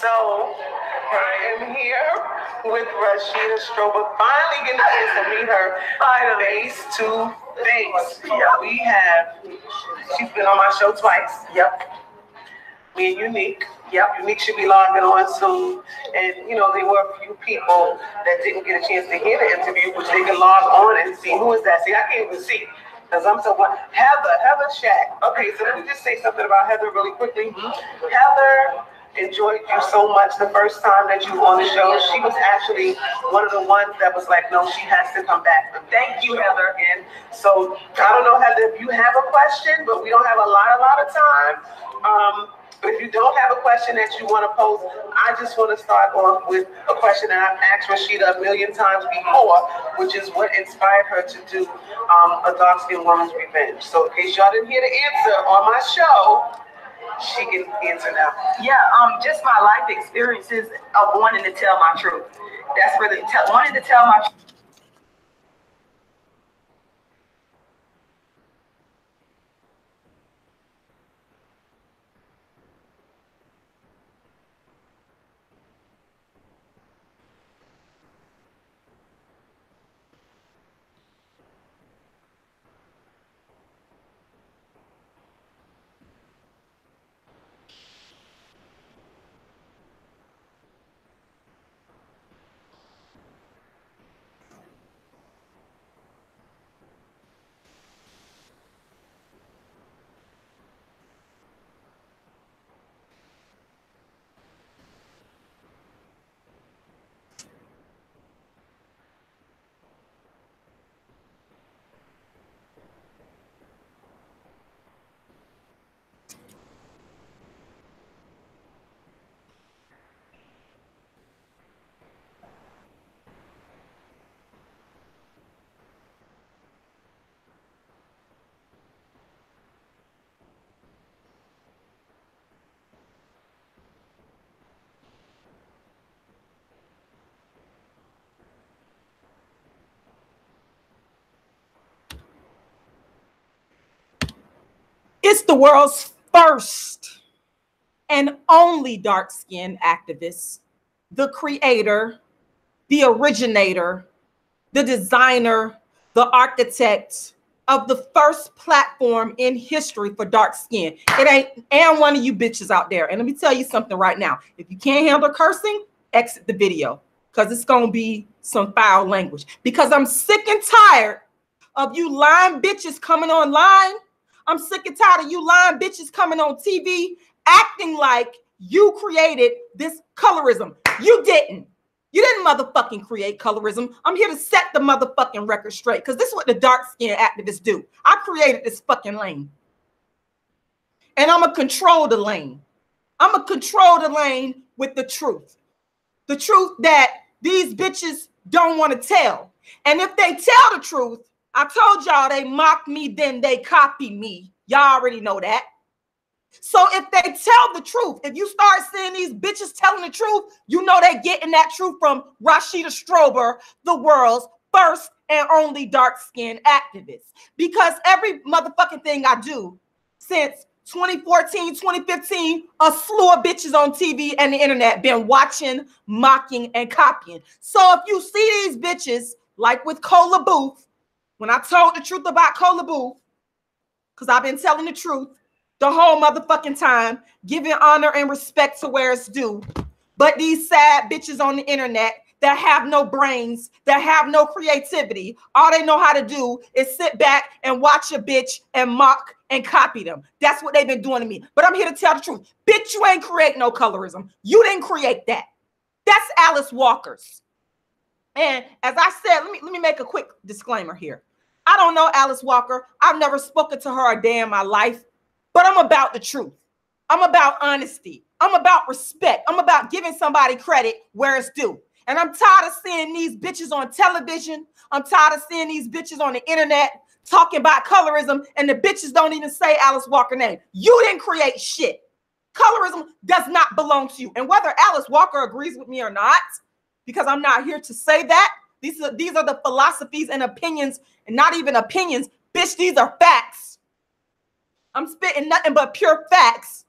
So I am here with Rashida Strober, finally getting a chance to meet her face to face. We have, she's been on my show twice. Yep. Me and Unique. Yep. Unique should be logging on soon. And, you know, there were a few people that didn't get a chance to hear the interview, which they can log on and see. Who is that? See, I can't even see. Because I'm so what? Heather Shack. Okay, so let me just say something about Heather really quickly. Heather enjoyed you so much the first time that you were on the show. She was actually one of the ones that was like, no, she has to come back. Thank you, Heather. And so I don't know, Heather, if you have a question, but we don't have a lot of time. But if you don't have a question that you want to pose, I just want to start off with a question that I've asked Rashida a million times before, which is what inspired her to do a dark-skinned woman's revenge. So in case y'all didn't hear the answer on my show, she can answer now. Yeah, just my life experiences of wanting to tell my truth. That's really wanting to tell my truth. It's the world's first and only dark-skinned activist, the creator, the originator, the designer, the architect of the first platform in history for dark skin. It ain't one of you bitches out there. And let me tell you something right now. If you can't handle cursing, exit the video, because it's going to be some foul language. Because I'm sick and tired of you lying bitches coming online. I'm sick and tired of you lying bitches coming on TV acting like you created this colorism. You didn't. You didn't motherfucking create colorism. I'm here to set the motherfucking record straight, because this is what the dark-skinned activists do. I created this fucking lane. And I'm going to control the lane. I'm going to control the lane with the truth. The truth that these bitches don't want to tell. And if they tell the truth, I told y'all they mock me, then they copy me. Y'all already know that. So if they tell the truth, if you start seeing these bitches telling the truth, you know they're getting that truth from Rashida Strober, the world's first and only dark-skinned activist. Because every motherfucking thing I do since 2014, 2015, a slew of bitches on TV and the internet been watching, mocking, and copying. So if you see these bitches, like with Cola Booth, when I told the truth about Cola Booth, because I've been telling the truth the whole motherfucking time, giving honor and respect to where it's due. But these sad bitches on the internet that have no brains, that have no creativity, all they know how to do is sit back and watch a bitch and mock and copy them. That's what they've been doing to me. But I'm here to tell the truth. Bitch, you ain't create no colorism. You didn't create that. That's Alice Walker's. And as I said, let me make a quick disclaimer here. I don't know Alice Walker. I've never spoken to her a day in my life. But I'm about the truth. I'm about honesty. I'm about respect. I'm about giving somebody credit where it's due. And I'm tired of seeing these bitches on television. I'm tired of seeing these bitches on the internet talking about colorism, and the bitches don't even say Alice Walker's name. You didn't create shit. Colorism does not belong to you. And whether Alice Walker agrees with me or not, because I'm not here to say that, these are the philosophies and opinions, and not even opinions. Bitch, these are facts. I'm spitting nothing but pure facts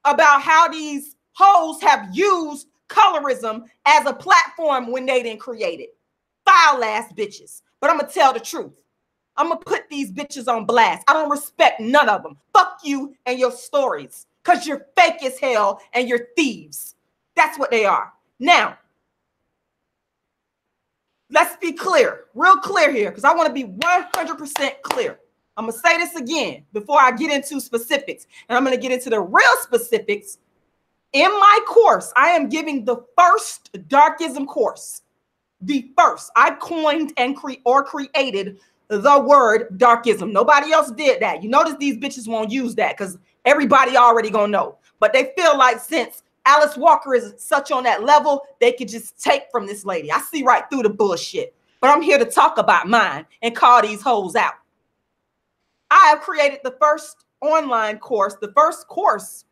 about how these hoes have used colorism as a platform when they didn't create it. Foul ass bitches. But I'm going to tell the truth. I'm going to put these bitches on blast. I don't respect none of them. Fuck you and your stories, because you're fake as hell and you're thieves. That's what they are. Now, let's be clear, real clear here, because I want to be 100% clear. I'm going to say this again before I get into specifics, and I'm going to get into the real specifics. In my course, I am giving the first Darkism course. The first. I coined and created the word Darkism. Nobody else did that. You notice these bitches won't use that because everybody already gonna know. But they feel like since Alice Walker is such on that level, they could just take from this lady. I see right through the bullshit. But I'm here to talk about mine and call these hoes out. I have created the first online course, the first course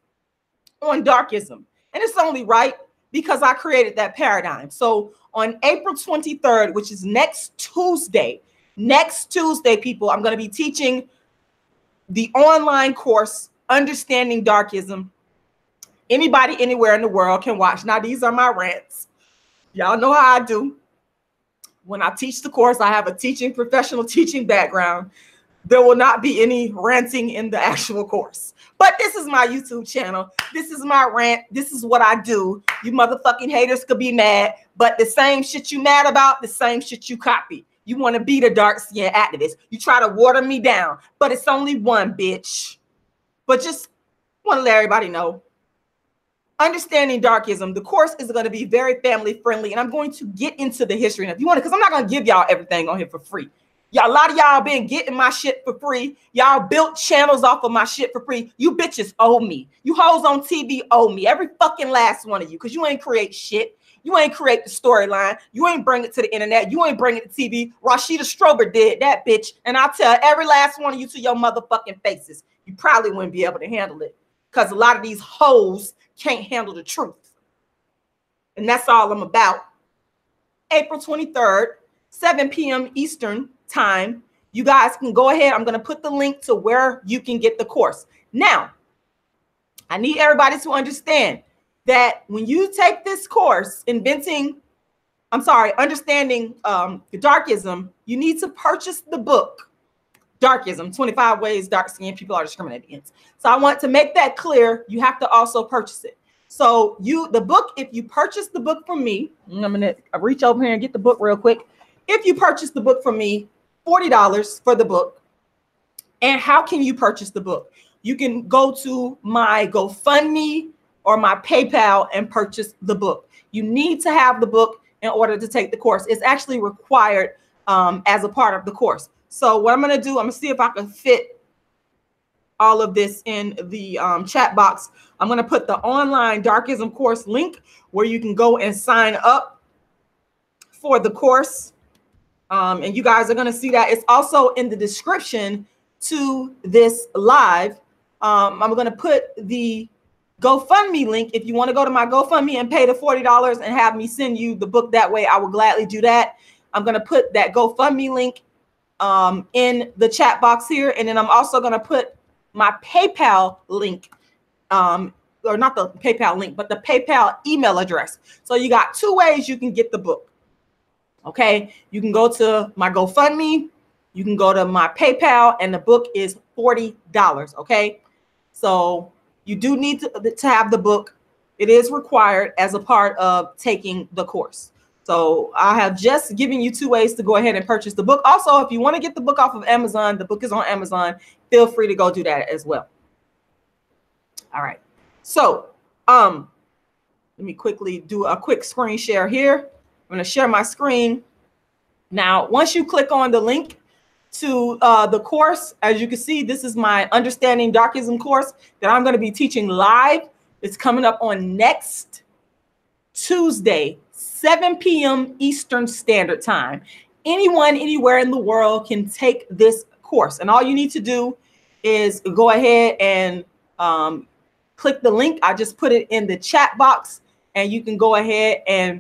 on Darkism. And it's only right because I created that paradigm. So on April 23rd, which is next Tuesday, people, I'm going to be teaching the online course, Understanding Darkism. Anybody anywhere in the world can watch. Now, these are my rants. Y'all know how I do. When I teach the course, I have a professional teaching background. There will not be any ranting in the actual course. But this is my YouTube channel. This is my rant. This is what I do. You motherfucking haters could be mad, but the same shit you mad about, the same shit you copy. You want to be the dark skin activist. You try to water me down, but it's only one, bitch. But just want to let everybody know. Understanding Darkism, the course is going to be very family friendly, and I'm going to get into the history. And if you want to, because I'm not going to give y'all everything on here for free. Y'all, a lot of y'all been getting my shit for free. Y'all built channels off of my shit for free. You bitches owe me. You hoes on TV owe me. Every fucking last one of you, because you ain't create shit. You ain't create the storyline. You ain't bring it to the internet. You ain't bring it to TV. Rashida Strober did that, bitch. And I'll tell every last one of you to your motherfucking faces. You probably wouldn't be able to handle it because a lot of these hoes can't handle the truth. And that's all I'm about. April 23rd, 7 p.m. Eastern time. You guys can go ahead. I'm going to put the link to where you can get the course. Now, I need everybody to understand that when you take this course, Understanding Darkism, you need to purchase the book, Darkism, 25 Ways Dark-Skinned People Are Discriminated Against. So I want to make that clear. You have to also purchase it. So the book, if you purchase the book from me, I'm going to reach over here and get the book real quick. If you purchase the book from me, $40 for the book. And how can you purchase the book? You can go to my GoFundMe or my PayPal and purchase the book. You need to have the book in order to take the course. It's actually required as a part of the course. So what I'm going to do, I'm going to see if I can fit all of this in the chat box. I'm going to put the online Darkism course link where you can go and sign up for the course. And you guys are going to see that. It's also in the description to this live. I'm going to put the GoFundMe link. If you want to go to my GoFundMe and pay the $40 and have me send you the book that way, I will gladly do that. I'm going to put that GoFundMe link in the chat box here. And then I'm also going to put my PayPal link, or not the PayPal link, but the PayPal email address. So you got two ways you can get the book. Okay, you can go to my GoFundMe, you can go to my PayPal, and the book is $40. Okay, so you do need to have the book. It is required as a part of taking the course. So I have just given you two ways to go ahead and purchase the book. Also, if you want to get the book off of Amazon, the book is on Amazon. Feel free to go do that as well. All right, so let me quickly do a quick screen share here. I'm going to share my screen. Now, once you click on the link to the course, as you can see, this is my Understanding Darkism course that I'm going to be teaching live. It's coming up on next Tuesday, 7 p.m. Eastern Standard Time. Anyone, anywhere in the world can take this course. And all you need to do is go ahead and click the link. I just put it in the chat box, and you can go ahead and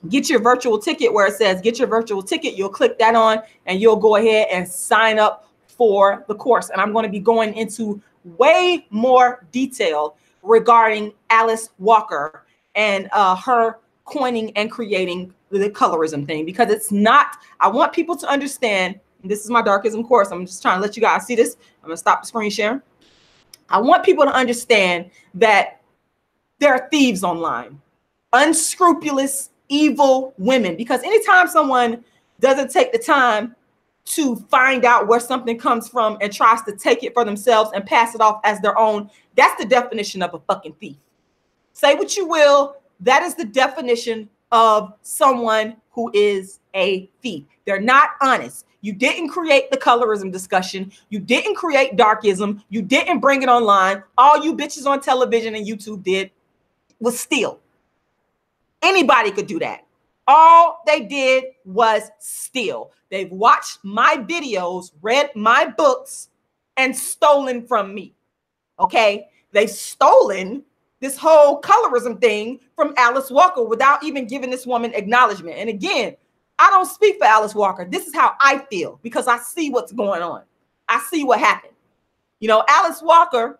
get your virtual ticket where it says get your virtual ticket. You'll click that on and you'll go ahead and sign up for the course. And I'm going to be going into way more detail regarding Alice Walker and her coining and creating the colorism thing, because it's not, I want people to understand, this is my Darkism course, I'm just trying to let you guys see this. I'm gonna stop the screen share. I want people to understand that there are thieves online, unscrupulous, evil women, because anytime someone doesn't take the time to find out where something comes from and tries to take it for themselves and pass it off as their own, that's the definition of a fucking thief. Say what you will, that is the definition of someone who is a thief. They're not honest. You didn't create the colorism discussion. You didn't create Darkism. You didn't bring it online. All you bitches on television and YouTube did was steal. Anybody could do that. All they did was steal. They've watched my videos, read my books, and stolen from me. Okay? They've stolen this whole colorism thing from Alice Walker without even giving this woman acknowledgement. And again, I don't speak for Alice Walker. This is how I feel because I see what's going on. I see what happened. You know, Alice Walker,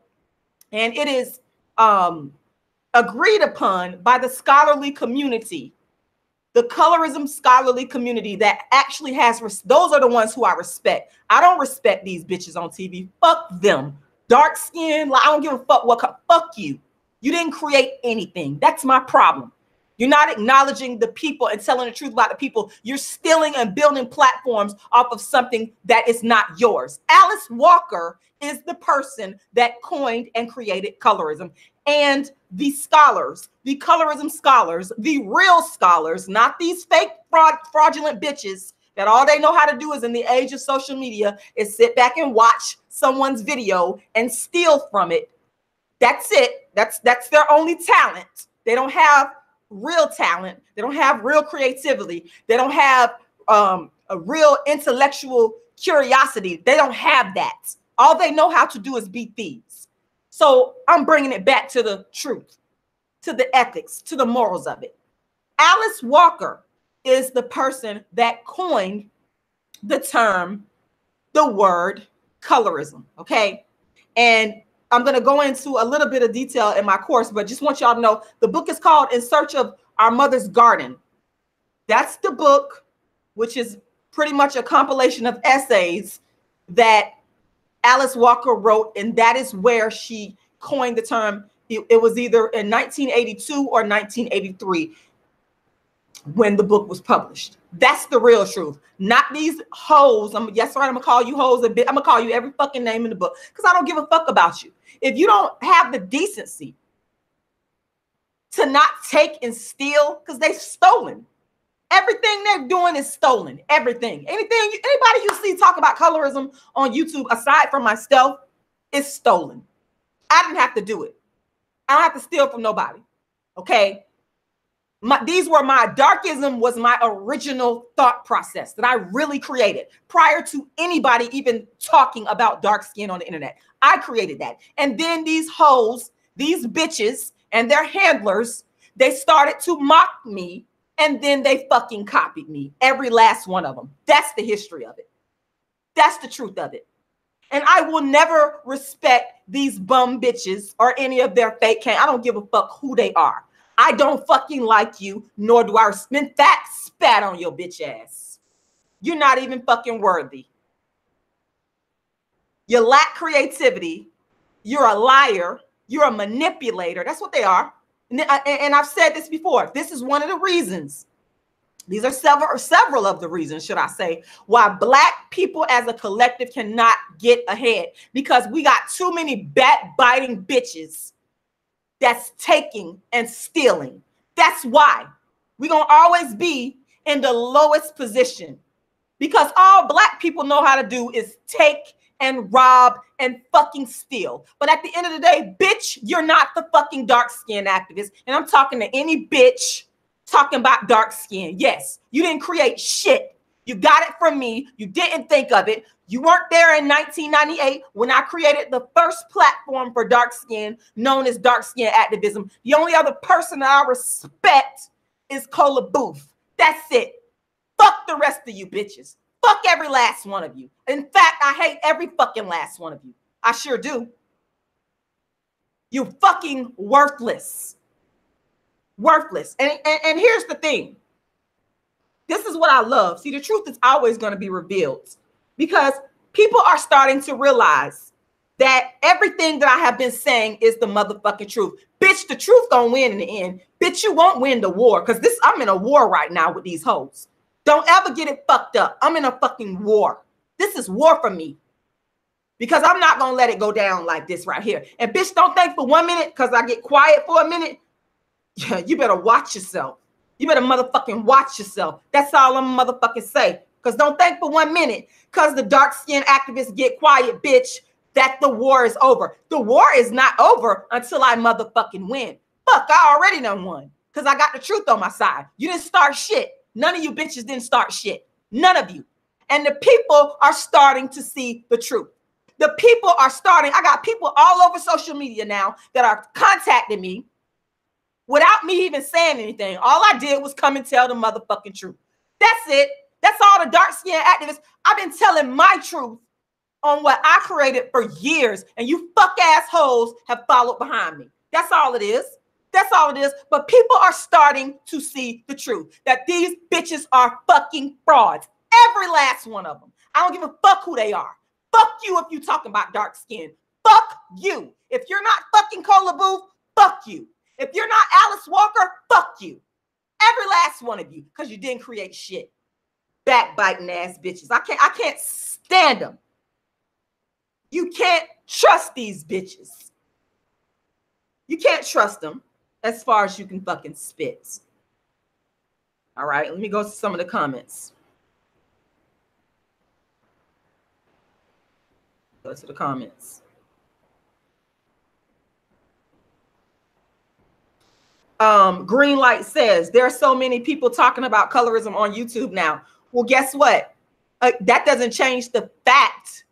and it is agreed upon by the scholarly community, the colorism scholarly community that actually has, those are the ones who I respect. I don't respect these bitches on TV. Fuck them. Dark skin, I don't give a fuck what, fuck you. You didn't create anything. That's my problem. You're not acknowledging the people and telling the truth about the people. You're stealing and building platforms off of something that is not yours. Alice Walker is the person that coined and created colorism. And the scholars, the colorism scholars, the real scholars, not these fake fraudulent bitches that all they know how to do is, in the age of social media, is sit back and watch someone's video and steal from it. That's it. That's their only talent. They don't have real talent. They don't have real creativity. They don't have a real intellectual curiosity. They don't have that. All they know how to do is be thieves. So I'm bringing it back to the truth, to the ethics, to the morals of it. Alice Walker is the person that coined the term, the word colorism, okay? And I'm going to go into a little bit of detail in my course, but just want y'all to know the book is called In Search of Our Mother's Garden. That's the book, which is pretty much a compilation of essays that Alice Walker wrote, and that is where she coined the term. It was either in 1982 or 1983 when the book was published. That's the real truth, not these hoes. Yes, right, I'm gonna call you hoes a bit. I'm gonna call you every fucking name in the book because I don't give a fuck about you. If you don't have the decency to not take and steal, because they've stolen. Everything they're doing is stolen. Everything. Anybody you see talk about colorism on YouTube, aside from myself, is stolen. I didn't have to do it. I don't have to steal from nobody. Okay? Darkism was my original thought process that I really created prior to anybody even talking about dark skin on the internet. I created that. And then these hoes, these bitches and their handlers, they started to mock me, and then they fucking copied me. Every last one of them. That's the history of it. That's the truth of it. And I will never respect these bum bitches or any of their fake I don't give a fuck who they are. I don't fucking like you, nor do I respect that spat on your bitch ass. You're not even fucking worthy. You lack creativity. You're a liar. You're a manipulator. That's what they are. And I've said this before. This is one of the reasons. These are several of the reasons, should I say, why Black people as a collective cannot get ahead. Because we got too many backbiting bitches that's taking and stealing. That's why we're going to always be in the lowest position, because all Black people know how to do is take and rob and fucking steal. But at the end of the day, bitch, you're not the fucking dark skin activist. And I'm talking to any bitch talking about dark skin. Yes, you didn't create shit. You got it from me. You didn't think of it. You weren't there in 1998 when I created the first platform for dark skin known as dark skin activism. The only other person that I respect is Cola Booth. That's it. Fuck the rest of you bitches. Fuck every last one of you. In fact, I hate every fucking last one of you. I sure do. You're fucking worthless. Worthless. And here's the thing. This is what I love. See, the truth is always going to be revealed because people are starting to realize that everything that I have been saying is the motherfucking truth. Bitch, the truth gonna win in the end. Bitch, you won't win the war because I'm in a war right now with these hoes. Don't ever get it fucked up. I'm in a fucking war. This is war for me because I'm not gonna let it go down like this right here. And bitch, don't think for 1 minute because I get quiet for a minute. Yeah, you better watch yourself. You better motherfucking watch yourself. That's all I'm motherfucking say. Because don't think for 1 minute because the dark-skinned activists get quiet, bitch, that the war is over. The war is not over until I motherfucking win. Fuck, I already done won because I got the truth on my side. You didn't start shit. None of you bitches didn't start shit. None of you. And the people are starting to see the truth. The people are starting. I got people all over social media now that are contacting me without me even saying anything. All I did was come and tell the motherfucking truth. That's it. That's all the dark-skinned activists. I've been telling my truth on what I created for years, and you fuck assholes have followed behind me. That's all it is. That's all it is. But people are starting to see the truth, that these bitches are fucking frauds. Every last one of them. I don't give a fuck who they are. Fuck you if you talking about dark skin. Fuck you. If you're not fucking Cola Booth, fuck you. If you're not Alice Walker, fuck you. Every last one of you, because you didn't create shit. Backbiting ass bitches. I can't stand them. You can't trust these bitches. You can't trust them as far as you can fucking spit. All right, let me go to some of the comments. Go to the comments. Green Light says, there are so many people talking about colorism on YouTube now. Well, guess what? That doesn't change the fact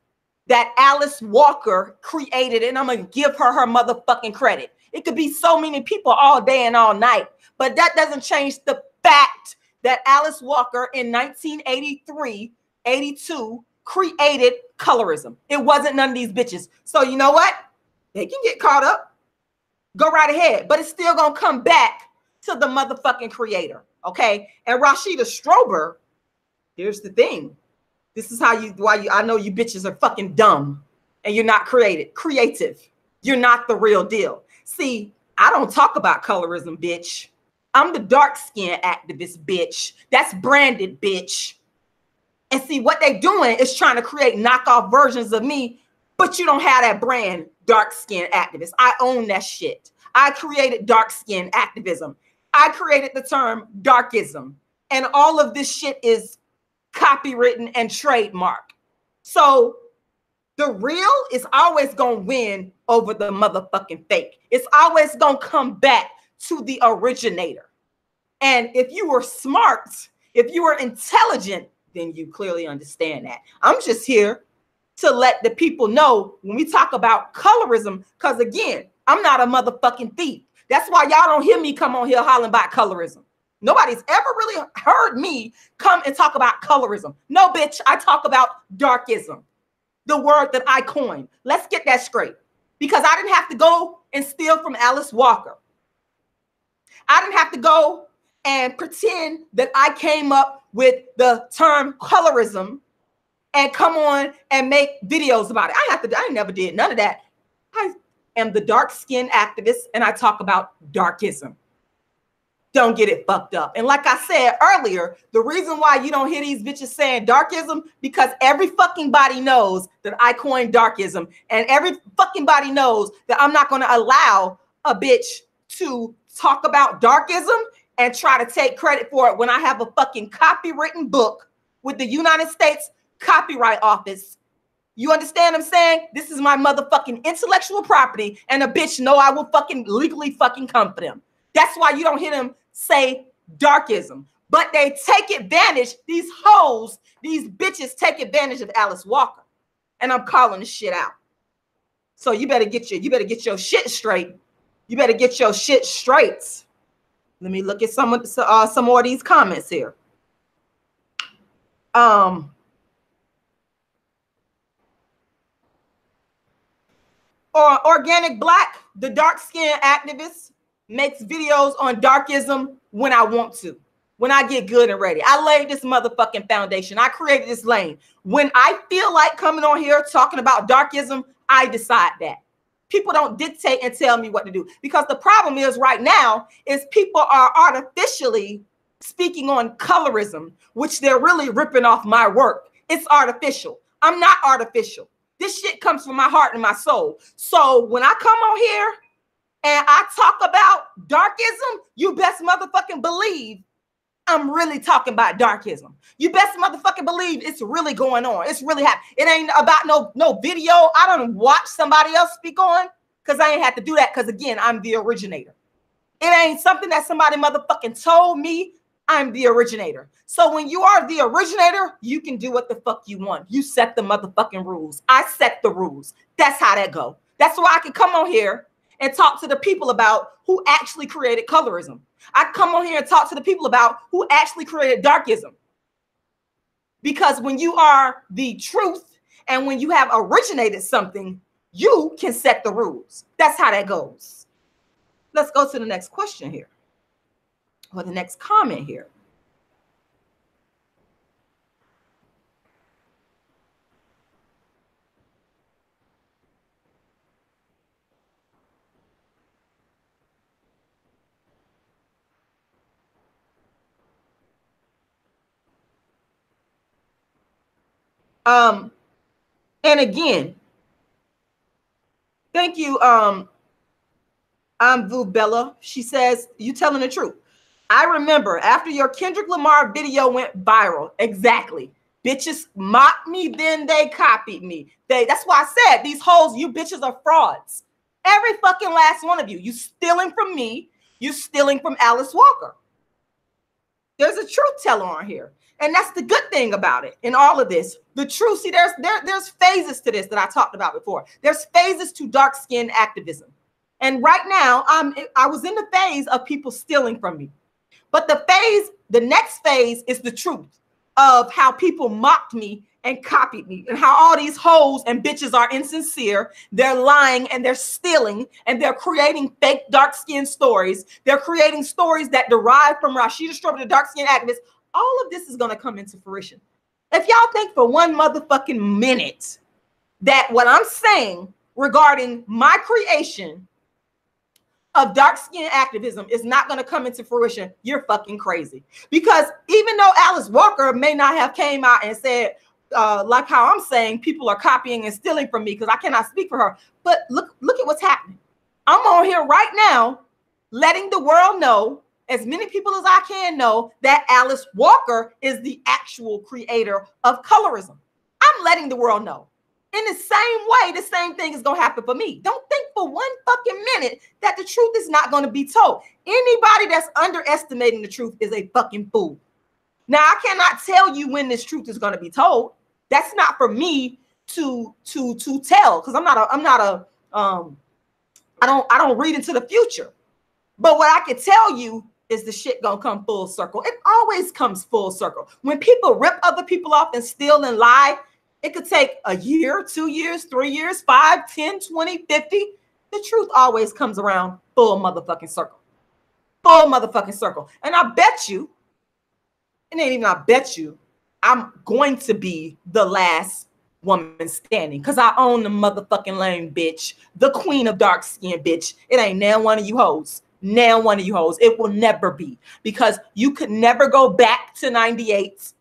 that Alice Walker created it, and I'm going to give her motherfucking credit. It could be so many people all day and all night, but that doesn't change the fact that Alice Walker in 1983, 82 created colorism. It wasn't none of these bitches. So you know what? They can get caught up. Go right ahead, but it's still going to come back to the motherfucking creator, okay? And Rashida Strober, here's the thing. This is I know you bitches are fucking dumb and you're not creative. You're not the real deal. See, I don't talk about colorism, bitch. I'm the dark-skinned activist, bitch. That's branded, bitch. And see, what they doing is trying to create knockoff versions of me, but you don't have that brand, dark-skinned activist. I own that shit. I created dark-skinned activism. I created the term Darkism. And all of this shit is copywritten and trademark. So the real is always going to win over the motherfucking fake. It's always going to come back to the originator. And if you were smart, if you were intelligent, then you clearly understand that. I'm just here to let the people know when we talk about colorism, because again, I'm not a motherfucking thief. That's why y'all don't hear me come on here hollering about colorism. Nobody's ever really heard me come and talk about colorism. No, bitch, I talk about darkism, the word that I coined. Let's get that straight. Because I didn't have to go and steal from Alice Walker. I didn't have to go and pretend that I came up with the term colorism and come on and make videos about it. I never did none of that. I am the dark-skinned activist and I talk about darkism. Don't get it fucked up. And like I said earlier, the reason why you don't hear these bitches saying darkism, because every fucking body knows that I coined darkism, and every fucking body knows that I'm not going to allow a bitch to talk about darkism and try to take credit for it when I have a fucking copywritten book with the United States Copyright Office. You understand what I'm saying? This is my motherfucking intellectual property, and a bitch know I will fucking legally fucking come for them. That's why you don't hear them say darkism. But they take advantage, these hoes, these bitches take advantage of Alice Walker. And I'm calling this shit out. So you better get your shit straight. You better get your shit straight. Let me look at some more of these comments here. Or Organic Black, the dark-skinned activist, makes videos on darkism when I want to, when I get good and ready. I laid this motherfucking foundation. I created this lane. When I feel like coming on here talking about darkism, I decide that. People don't dictate and tell me what to do, because the problem is right now is people are artificially speaking on colorism, which they're really ripping off my work. It's artificial. I'm not artificial. This shit comes from my heart and my soul. So when I come on here and I talk about darkism, you best motherfucking believe I'm really talking about darkism. You best motherfucking believe it's really going on. It's really happening. It ain't about no video I don't watch somebody else speak on, because I ain't have to do that, because again, I'm the originator. It ain't something that somebody motherfucking told me. I'm the originator. So when you are the originator, you can do what the fuck you want. You set the motherfucking rules. I set the rules. That's how that go. That's why I can come on here and talk to the people about who actually created colorism. I come on here and talk to the people about who actually created darkism. Because when you are the truth and when you have originated something, you can set the rules. That's how that goes. Let's go to the next question here, or the next comment here. And again, thank you. I'm Vu Bella. She says, you telling the truth. I remember after your Kendrick Lamar video went viral. Exactly. Bitches mocked me, then they copied me. That's why I said these hoes, you bitches are frauds. Every fucking last one of you. You stealing from me. You stealing from Alice Walker. There's a truth teller on here. And that's the good thing about it in all of this. The truth, see, there's phases to this that I talked about before. There's phases to dark-skinned activism. And right now, I was in the phase of people stealing from me. But the next phase is the truth of how people mocked me and copied me, and how all these hoes and bitches are insincere. They're lying and they're stealing and they're creating fake dark-skinned stories. They're creating stories that derive from Rashida Strober, the dark-skinned activist. All of this is going to come into fruition. If y'all think for one motherfucking minute that what I'm saying regarding my creation of dark-skinned activism is not going to come into fruition, you're fucking crazy. Because even though Alice Walker may not have came out and said, like how I'm saying, people are copying and stealing from me, because I cannot speak for her. But look at what's happening. I'm on here right now letting the world know, as many people as I can know, that Alice Walker is the actual creator of colorism. I'm letting the world know. In the same way, the same thing is going to happen for me. Don't think for one fucking minute that the truth is not going to be told. Anybody that's underestimating the truth is a fucking fool. Now, I cannot tell you when this truth is going to be told. That's not for me to tell, because I don't read into the future. But what I can tell you is the shit gonna come full circle. It always comes full circle. When people rip other people off and steal and lie, it could take a year, 2 years, 3 years, 5, 10, 20, 50. The truth always comes around full motherfucking circle. Full motherfucking circle. And I bet you, it ain't even I bet you, I'm going to be the last woman standing, because I own the motherfucking lane, bitch. The queen of dark skin, bitch. It ain't now one of you hoes. Now one of you hoes. It will never be, because you could never go back to 98.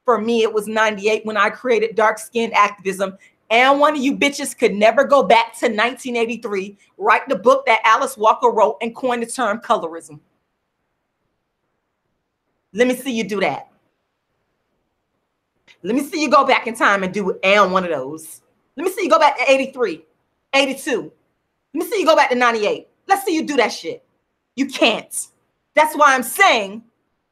For me, it was 98 when I created dark skin activism. And one of you bitches could never go back to 1983, write the book that Alice Walker wrote and coined the term colorism. Let me see you do that. Let me see you go back in time and do and one of those. Let me see you go back to 83, 82. Let me see you go back to 98. Let's see you do that shit. You can't. That's why I'm saying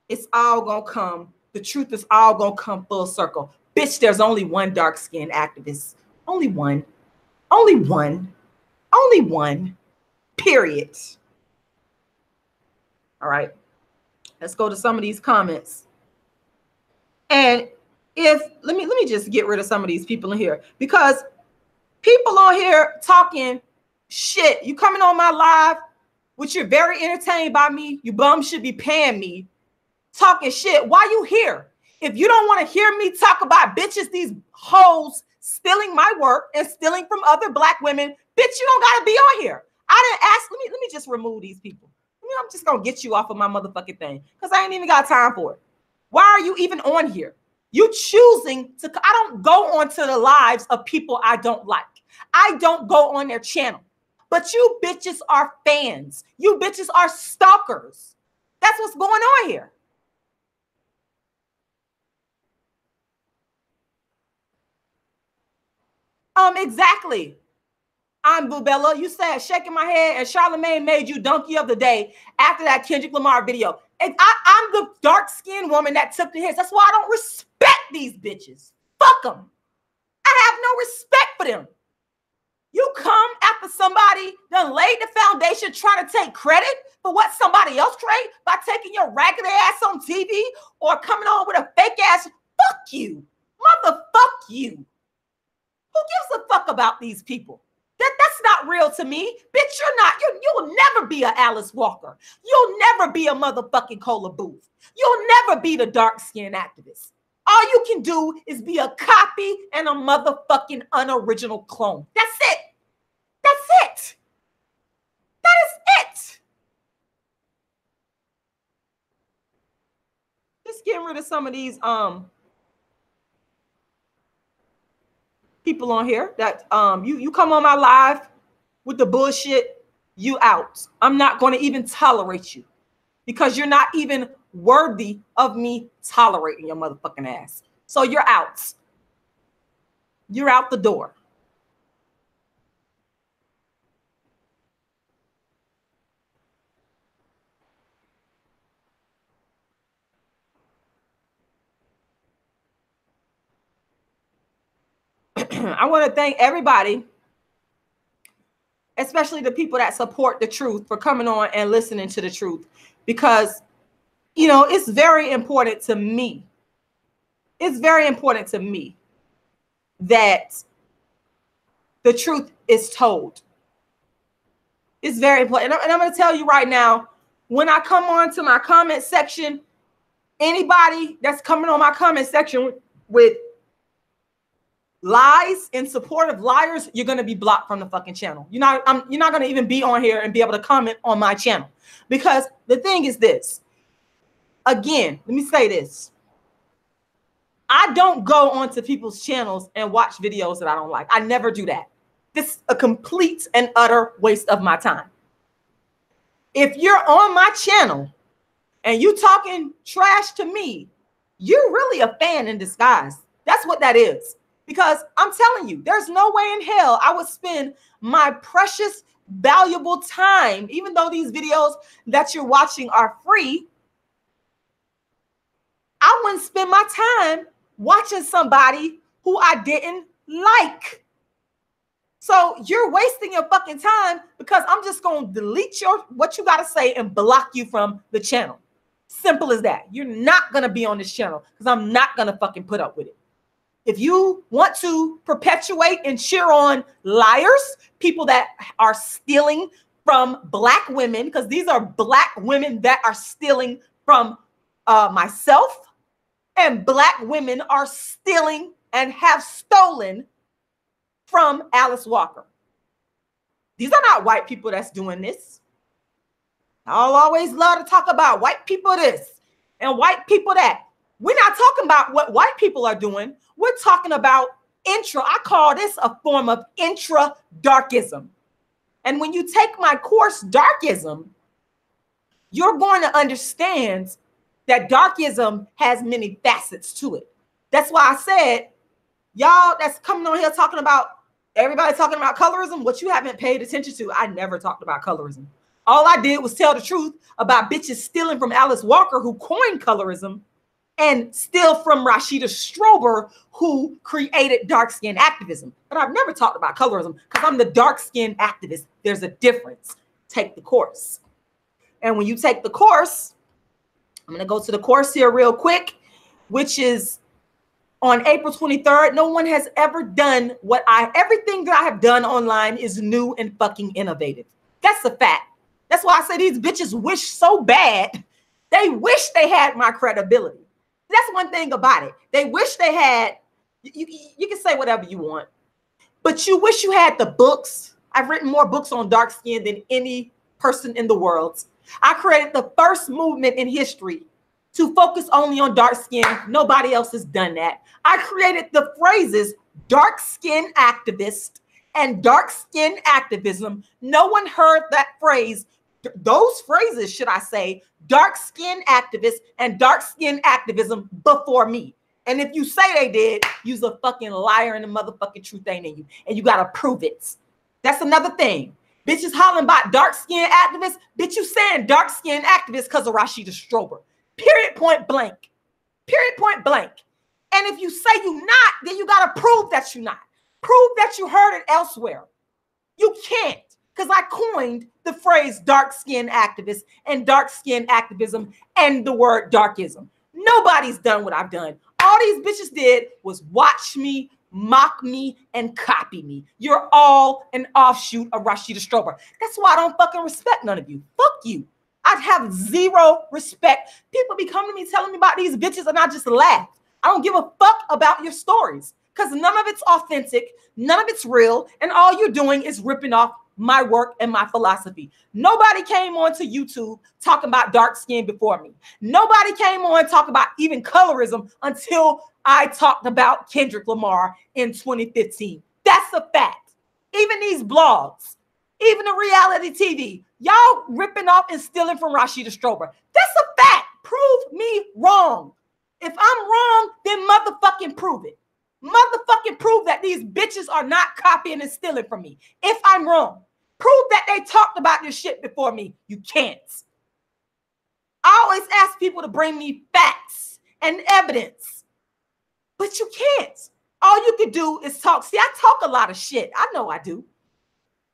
it's all gonna come. The truth is all gonna come full circle. Bitch, there's only one dark-skinned activist. Only one. Only one. Only one. Period. All right. Let's go to some of these comments. And let me just get rid of some of these people in here, because people on here talking Shit, you coming on my live, which you're very entertained by me. You bums should be paying me. Talking shit. Why you here? If you don't want to hear me talk about bitches, these hoes stealing my work and stealing from other black women, bitch, you don't gotta be on here. I didn't ask. Let me just remove these people. I'm just gonna get you off of my motherfucking thing because I ain't even got time for it. Why are you even on here? You choosing to, I don't go onto the lives of people I don't like. I don't go on their channel. But you bitches are fans. You bitches are stalkers. That's what's going on here. Exactly. I'm Bubella. You said shaking my head, and Charlamagne made you donkey of the day after that Kendrick Lamar video. And I'm the dark-skinned woman that took the hits. That's why I don't respect these bitches. Fuck them. I have no respect for them. You come after somebody done laid the foundation trying to take credit for what somebody else created by taking your ragged ass on TV or coming on with a fake ass. Fuck you. Motherfuck you. Who gives a fuck about these people? That's not real to me. Bitch, you're not. You'll never be a Alice Walker. You'll never be a motherfucking Cola Booth. You'll never be the dark-skinned activist. All you can do is be a copy and a motherfucking unoriginal clone. That's it. That's it. That is it. Just getting rid of some of these people on here that you come on my live with the bullshit, you out. I'm not going to even tolerate you because you're not even worthy of me tolerating your motherfucking ass. So you're out. You're out the door. I want to thank everybody, especially the people that support the truth, for coming on and listening to the truth, because, you know, it's very important to me. It's very important to me that the truth is told. It's very important. And I'm going to tell you right now, when I come on to my comment section, anybody that's coming on my comment section with lies in support of liars, you're going to be blocked from the fucking channel. You're not going to even be on here and be able to comment on my channel. Because the thing is this. Again, let me say this. I don't go onto people's channels and watch videos that I don't like. I never do that. This is a complete and utter waste of my time. If you're on my channel and you talking trash to me, you're really a fan in disguise. That's what that is. Because I'm telling you, there's no way in hell I would spend my precious, valuable time, even though these videos that you're watching are free, I wouldn't spend my time watching somebody who I didn't like. So you're wasting your fucking time because I'm just going to delete what you got to say and block you from the channel. Simple as that. You're not going to be on this channel because I'm not going to fucking put up with it. If you want to perpetuate and cheer on liars, people that are stealing from black women, because these are black women that are stealing from myself, and black women are stealing and have stolen from Alice Walker. These are not white people that's doing this. I'll always love to talk about white people this and white people that. We're not talking about what white people are doing. We're talking about I call this a form of intra-darkism. And when you take my course, Darkism, you're going to understand that Darkism has many facets to it. That's why I said, y'all that's coming on here talking about, everybody talking about colorism, what you haven't paid attention to, I never talked about colorism. All I did was tell the truth about bitches stealing from Alice Walker, who coined colorism, and steal from Rashida Strober, who created dark-skinned activism. But I've never talked about colorism because I'm the dark-skinned activist. There's a difference. Take the course. And when you take the course, I'm going to go to the course here real quick, which is on April 23rd, no one has ever done everything that I have done online is new and fucking innovative. That's a fact. That's why I say these bitches wish so bad. They wish they had my credibility. That's one thing about it. They wish they had, you can say whatever you want, but you wish you had the books. I've written more books on dark skin than any person in the world. I created the first movement in history to focus only on dark skin. Nobody else has done that. I created the phrases dark skin activist and dark skin activism. No one heard that phrase, those phrases, should I say, dark skin activist and dark skin activism before me. And if you say they did, you's a fucking liar and the motherfucking truth ain't in you. And you gotta prove it. That's another thing. Bitches hollering about dark skin activists. Bitch, you saying dark skin activists because of Rashida Strober. Period, point blank. Period, point blank. And if you say you not, then you got to prove that you're not. Prove that you heard it elsewhere. You can't, because I coined the phrase dark skin activist and dark skin activism and the word darkism. Nobody's done what I've done. All these bitches did was watch me, mock me, and copy me. You're all an offshoot of Rashida Strober. That's why I don't fucking respect none of you. Fuck you. I have zero respect. People be coming to me telling me about these bitches and I just laugh. I don't give a fuck about your stories because none of it's authentic, none of it's real, and all you're doing is ripping off my work and my philosophy. Nobody came onto YouTube talking about dark skin before me. Nobody came on talking about even colorism until I talked about Kendrick Lamar in 2015. That's a fact. Even these blogs, even the reality TV, y'all ripping off and stealing from Rashida Strober. That's a fact. Prove me wrong. If I'm wrong, then motherfucking prove it. Motherfucking prove that these bitches are not copying and stealing from me. If I'm wrong, prove that they talked about this shit before me. You can't. I always ask people to bring me facts and evidence, but you can't. All you can do is talk. See, I talk a lot of shit. I know I do.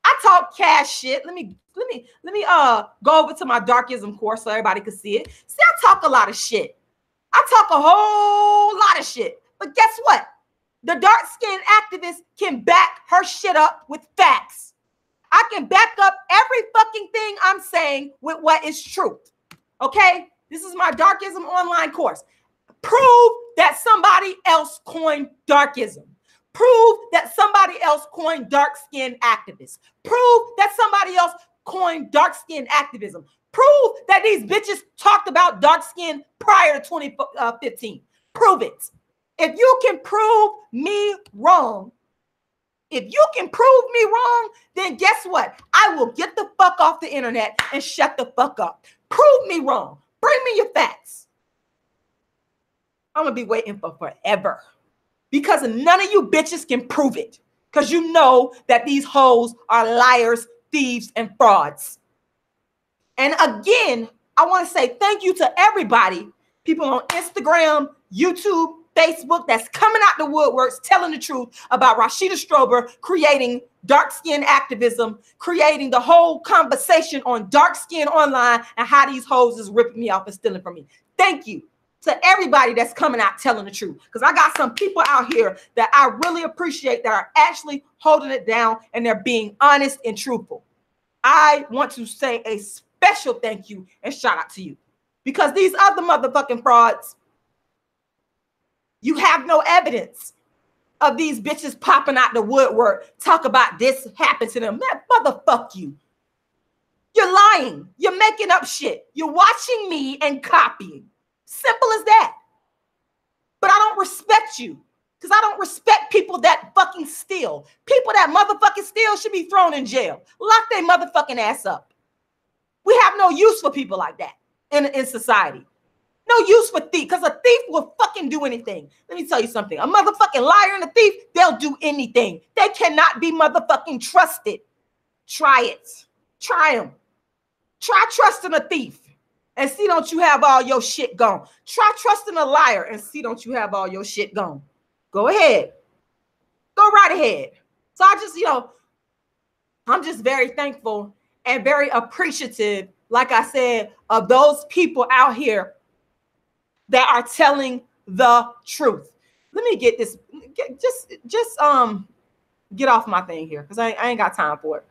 I talk cash shit. Let me go over to my Darkism course so everybody can see it. See, I talk a lot of shit. I talk a whole lot of shit. But guess what? The dark-skinned activist can back her shit up with facts. I can back up every fucking thing I'm saying with what is truth. Okay? This is my Darkism online course. Prove that somebody else coined darkism. Prove that somebody else coined dark-skinned activists. Prove that somebody else coined dark-skinned activism. Prove that these bitches talked about dark skin prior to 2015. Prove it. If you can prove me wrong, then guess what? I will get the fuck off the internet and shut the fuck up. Prove me wrong. Bring me your facts. I'm going to be waiting for forever because none of you bitches can prove it because you know that these hoes are liars, thieves, and frauds. And again, I want to say thank you to everybody, people on Instagram, YouTube, Facebook, that's coming out the woodworks, telling the truth about Rashida Strober creating dark skin activism, creating the whole conversation on dark skin online and how these hoes is ripping me off and stealing from me. Thank you to everybody that's coming out telling the truth. Because I got some people out here that I really appreciate that are actually holding it down and they're being honest and truthful. I want to say a special thank you and shout out to you. Because these other motherfucking frauds, you have no evidence of these bitches popping out the woodwork, talk about this happened to them. Man, motherfuck you. You're lying. You're making up shit. You're watching me and copying. Simple as that. But I don't respect you because I don't respect people that fucking steal. People that motherfucking steal should be thrown in jail. Lock their motherfucking ass up. We have no use for people like that in society. No use for thief, because a thief will fucking do anything. Let me tell you something. A motherfucking liar and a thief, they'll do anything. They cannot be motherfucking trusted. Try it. Try them. Try trusting a thief and see don't you have all your shit gone. Try trusting a liar and see don't you have all your shit gone. Go ahead. Go right ahead. So I just, I'm just very thankful and very appreciative, like I said, of those people out here that are telling the truth. let me get this. Just get off my thing here because I ain't got time for it.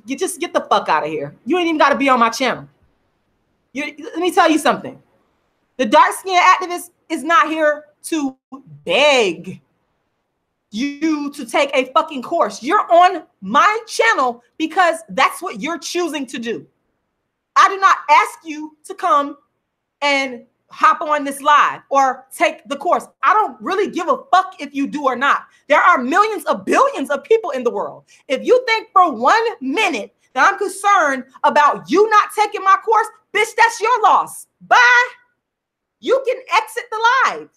You just get the fuck out of here. You ain't even got to be on my channel. Let me tell you something. The dark skin activist is not here to beg you to take a fucking course. You're on my channel because that's what you're choosing to do. I do not ask you to come and hop on this live or take the course. I don't really give a fuck if you do or not. There are millions of billions of people in the world. If you think for 1 minute that I'm concerned about you not taking my course, bitch, that's your loss. Bye. You can exit the live.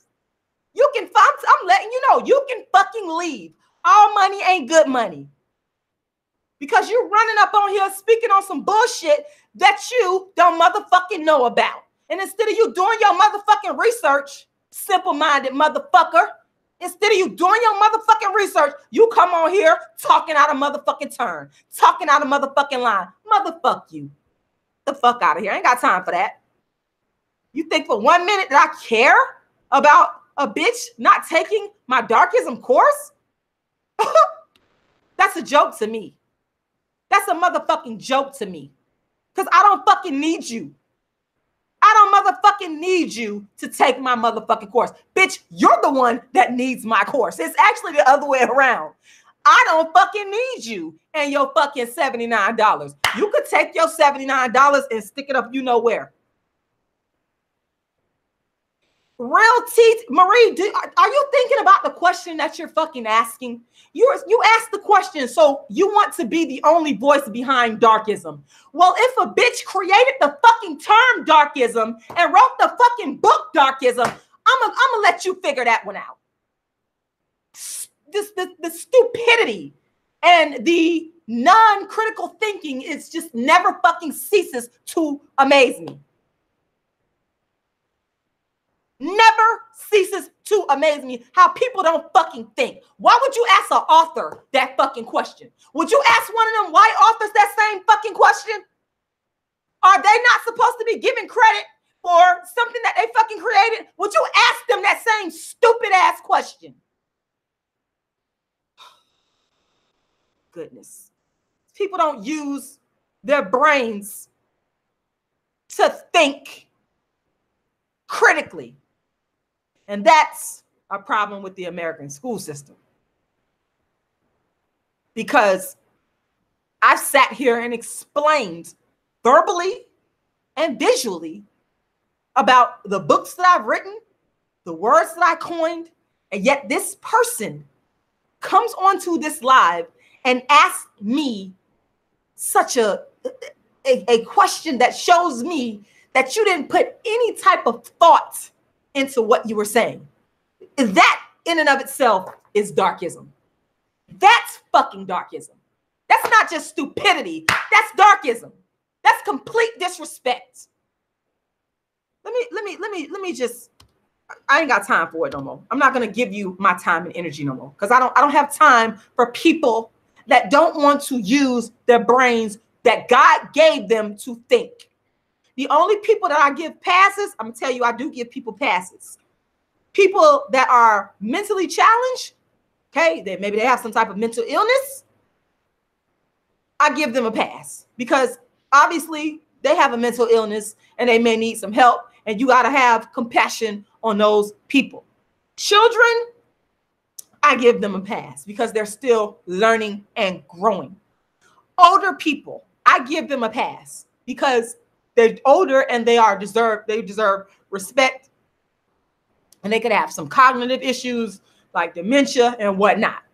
You can, I'm letting you know, you can fucking leave. All money ain't good money. Because you're running up on here speaking on some bullshit that you don't motherfucking know about. And instead of you doing your motherfucking research, simple-minded motherfucker, instead of you doing your motherfucking research, you come on here talking out of motherfucking turn, talking out of motherfucking line. Motherfuck you. The fuck out of here. I ain't got time for that. You think for 1 minute that I care about a bitch not taking my Darkism course? That's a joke to me. That's a motherfucking joke to me. Because I don't fucking need you. I don't motherfucking need you to take my motherfucking course. Bitch, you're the one that needs my course. It's actually the other way around. I don't fucking need you and your fucking $79. You could take your $79 and stick it up you know where. Real teeth, Marie, are you thinking about the question that you're fucking asking? You asked the question, so you want to be the only voice behind Darkism. Well, if a bitch created the fucking term Darkism and wrote the fucking book Darkism, I'm gonna let you figure that one out. The stupidity and the non-critical thinking is just never fucking ceases to amaze me. Never ceases to amaze me how people don't fucking think. Why would you ask an author that fucking question? Would you ask one of them white authors that same fucking question? Are they not supposed to be given credit for something that they fucking created? Would you ask them that same stupid ass question? Goodness. People don't use their brains to think critically. And that's a problem with the American school system. Because I've sat here and explained verbally and visually about the books that I've written, the words that I coined, and yet this person comes onto this live and asks me such a question that shows me that you didn't put any type of thought into what you were saying. That in and of itself is Darkism. That's fucking Darkism. That's not just stupidity. That's Darkism. That's complete disrespect. Let me just, I ain't got time for it no more. I'm not gonna give you my time and energy no more because I don't have time for people that don't want to use their brains that God gave them to think. The only people that I give passes, I'm gonna tell you, I do give people passes. People that are mentally challenged, okay, maybe they have some type of mental illness, I give them a pass because obviously they have a mental illness and they may need some help, and you gotta have compassion on those people. Children, I give them a pass because they're still learning and growing. Older people, I give them a pass because they're older and they deserve respect, and they could have some cognitive issues like dementia and whatnot.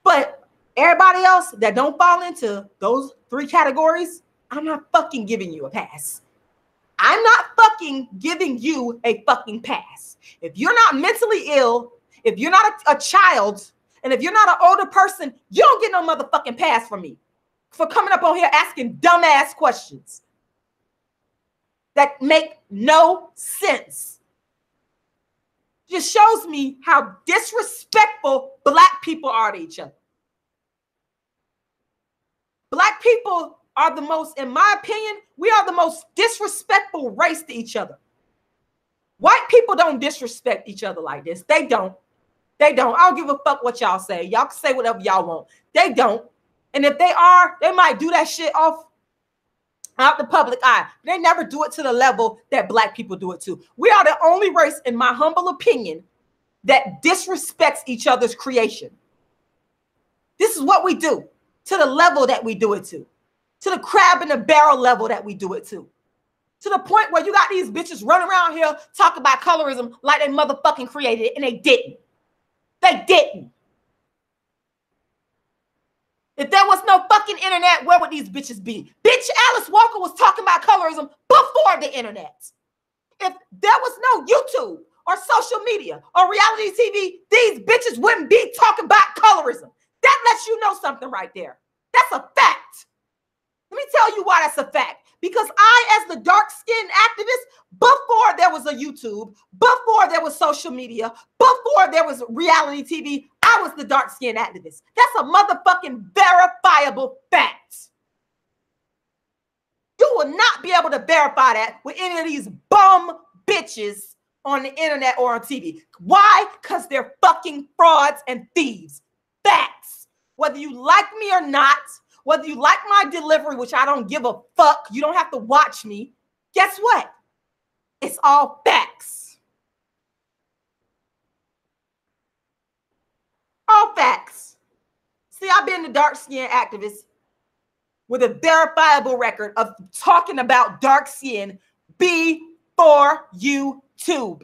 But everybody else that don't fall into those 3 categories, I'm not fucking giving you a pass. I'm not fucking giving you a fucking pass. If you're not mentally ill, if you're not a child, and if you're not an older person, you don't get no motherfucking pass from me for coming up on here asking dumbass questions that make no sense. Just shows me how disrespectful Black people are to each other. Black people are the most, in my opinion, we are the most disrespectful race to each other. White people don't disrespect each other like this. They don't. They don't. I don't give a fuck what y'all say. Y'all can say whatever y'all want. They don't. And if they are, they might do that shit out the public eye. They never do it to the level that Black people do it to. We are the only race, in my humble opinion, that disrespects each other's creation. This is what we do, to the level that we do it to the crab in the barrel level that we do it to the point where you got these bitches running around here talking about colorism like they motherfucking created it, and they didn't. They didn't. If there was no fucking internet, where would these bitches be? Bitch, Alice Walker was talking about colorism before the internet. If there was no YouTube or social media or reality TV, these bitches wouldn't be talking about colorism. That lets you know something right there. That's a fact. Let me tell you why that's a fact. Because I, as the dark-skinned activist, before there was a YouTube, before there was social media, before there was reality TV, I was the dark-skinned activist. That's a motherfucking verifiable fact. You will not be able to verify that with any of these bum bitches on the internet or on TV. Why? Because they're fucking frauds and thieves. Facts. Whether you like me or not, whether you like my delivery, which I don't give a fuck, you don't have to watch me. Guess what? It's all facts. All facts. See, I've been a dark-skinned activist with a verifiable record of talking about dark skin before YouTube.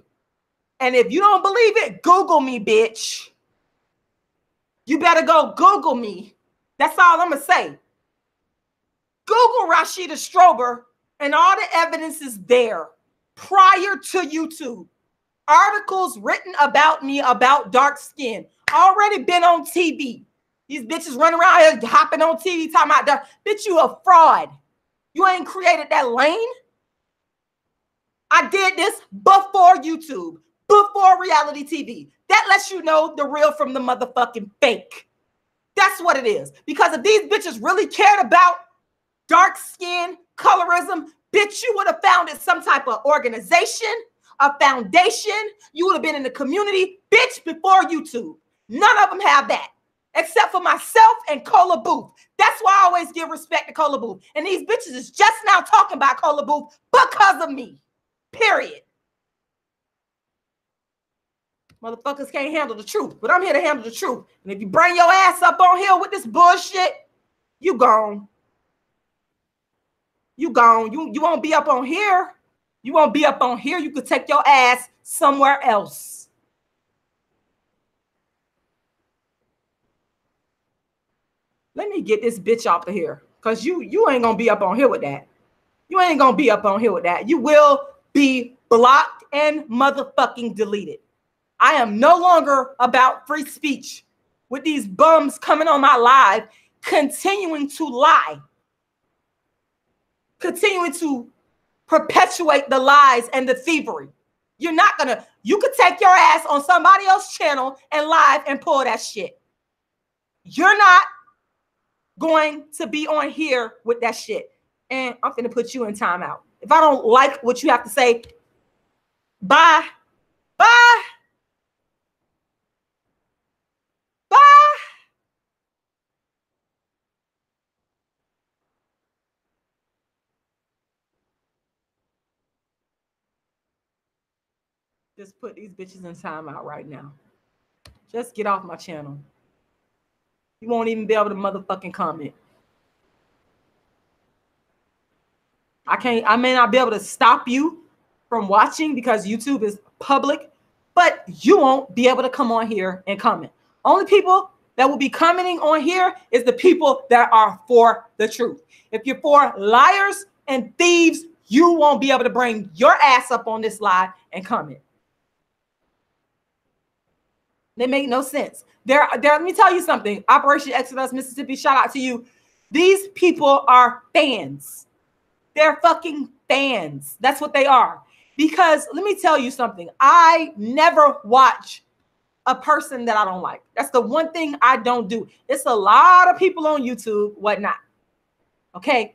And if you don't believe it, Google me, bitch. You better go Google me. That's all I'm going to say. Google Rashida Strober, and all the evidence is there prior to YouTube. Articles written about me about dark skin. Already been on TV. These bitches running around here hopping on TV talking about dark. Bitch, you a fraud. You ain't created that lane. I did this before YouTube, before reality TV. That lets you know the real from the motherfucking fake. That's what it is. Because if these bitches really cared about dark skin, colorism, bitch, you would have founded some type of organization, a foundation. You would have been in the community, bitch, before YouTube. None of them have that, except for myself and Cola Booth. That's why I always give respect to Cola Booth. And these bitches is just now talking about Cola Booth because of me, period. Motherfuckers can't handle the truth, but I'm here to handle the truth. And if you bring your ass up on here with this bullshit, you gone. You gone. You won't be up on here. You won't be up on here. You could take your ass somewhere else. Let me get this bitch off of here, because you ain't going to be up on here with that. You ain't going to be up on here with that. You will be blocked and motherfucking deleted. I am no longer about free speech with these bums coming on my live, continuing to lie, continuing to perpetuate the lies and the thievery. You're not gonna, you could take your ass on somebody else's channel and live and pull that shit. You're not going to be on here with that shit. And I'm gonna put you in timeout. If I don't like what you have to say, bye. Bye. Bye. Just put these bitches in timeout right now. Just get off my channel. You won't even be able to motherfucking comment. I may not be able to stop you from watching because YouTube is public, but you won't be able to come on here and comment. Only people that will be commenting on here is the people that are for the truth. If you're for liars and thieves, you won't be able to bring your ass up on this live and comment. They make no sense. Let me tell you something. Operation Exodus, Mississippi, shout out to you. These people are fans. They're fucking fans. That's what they are. Because let me tell you something. I never watch a person that I don't like. That's the one thing I don't do. It's a lot of people on YouTube, whatnot. Okay.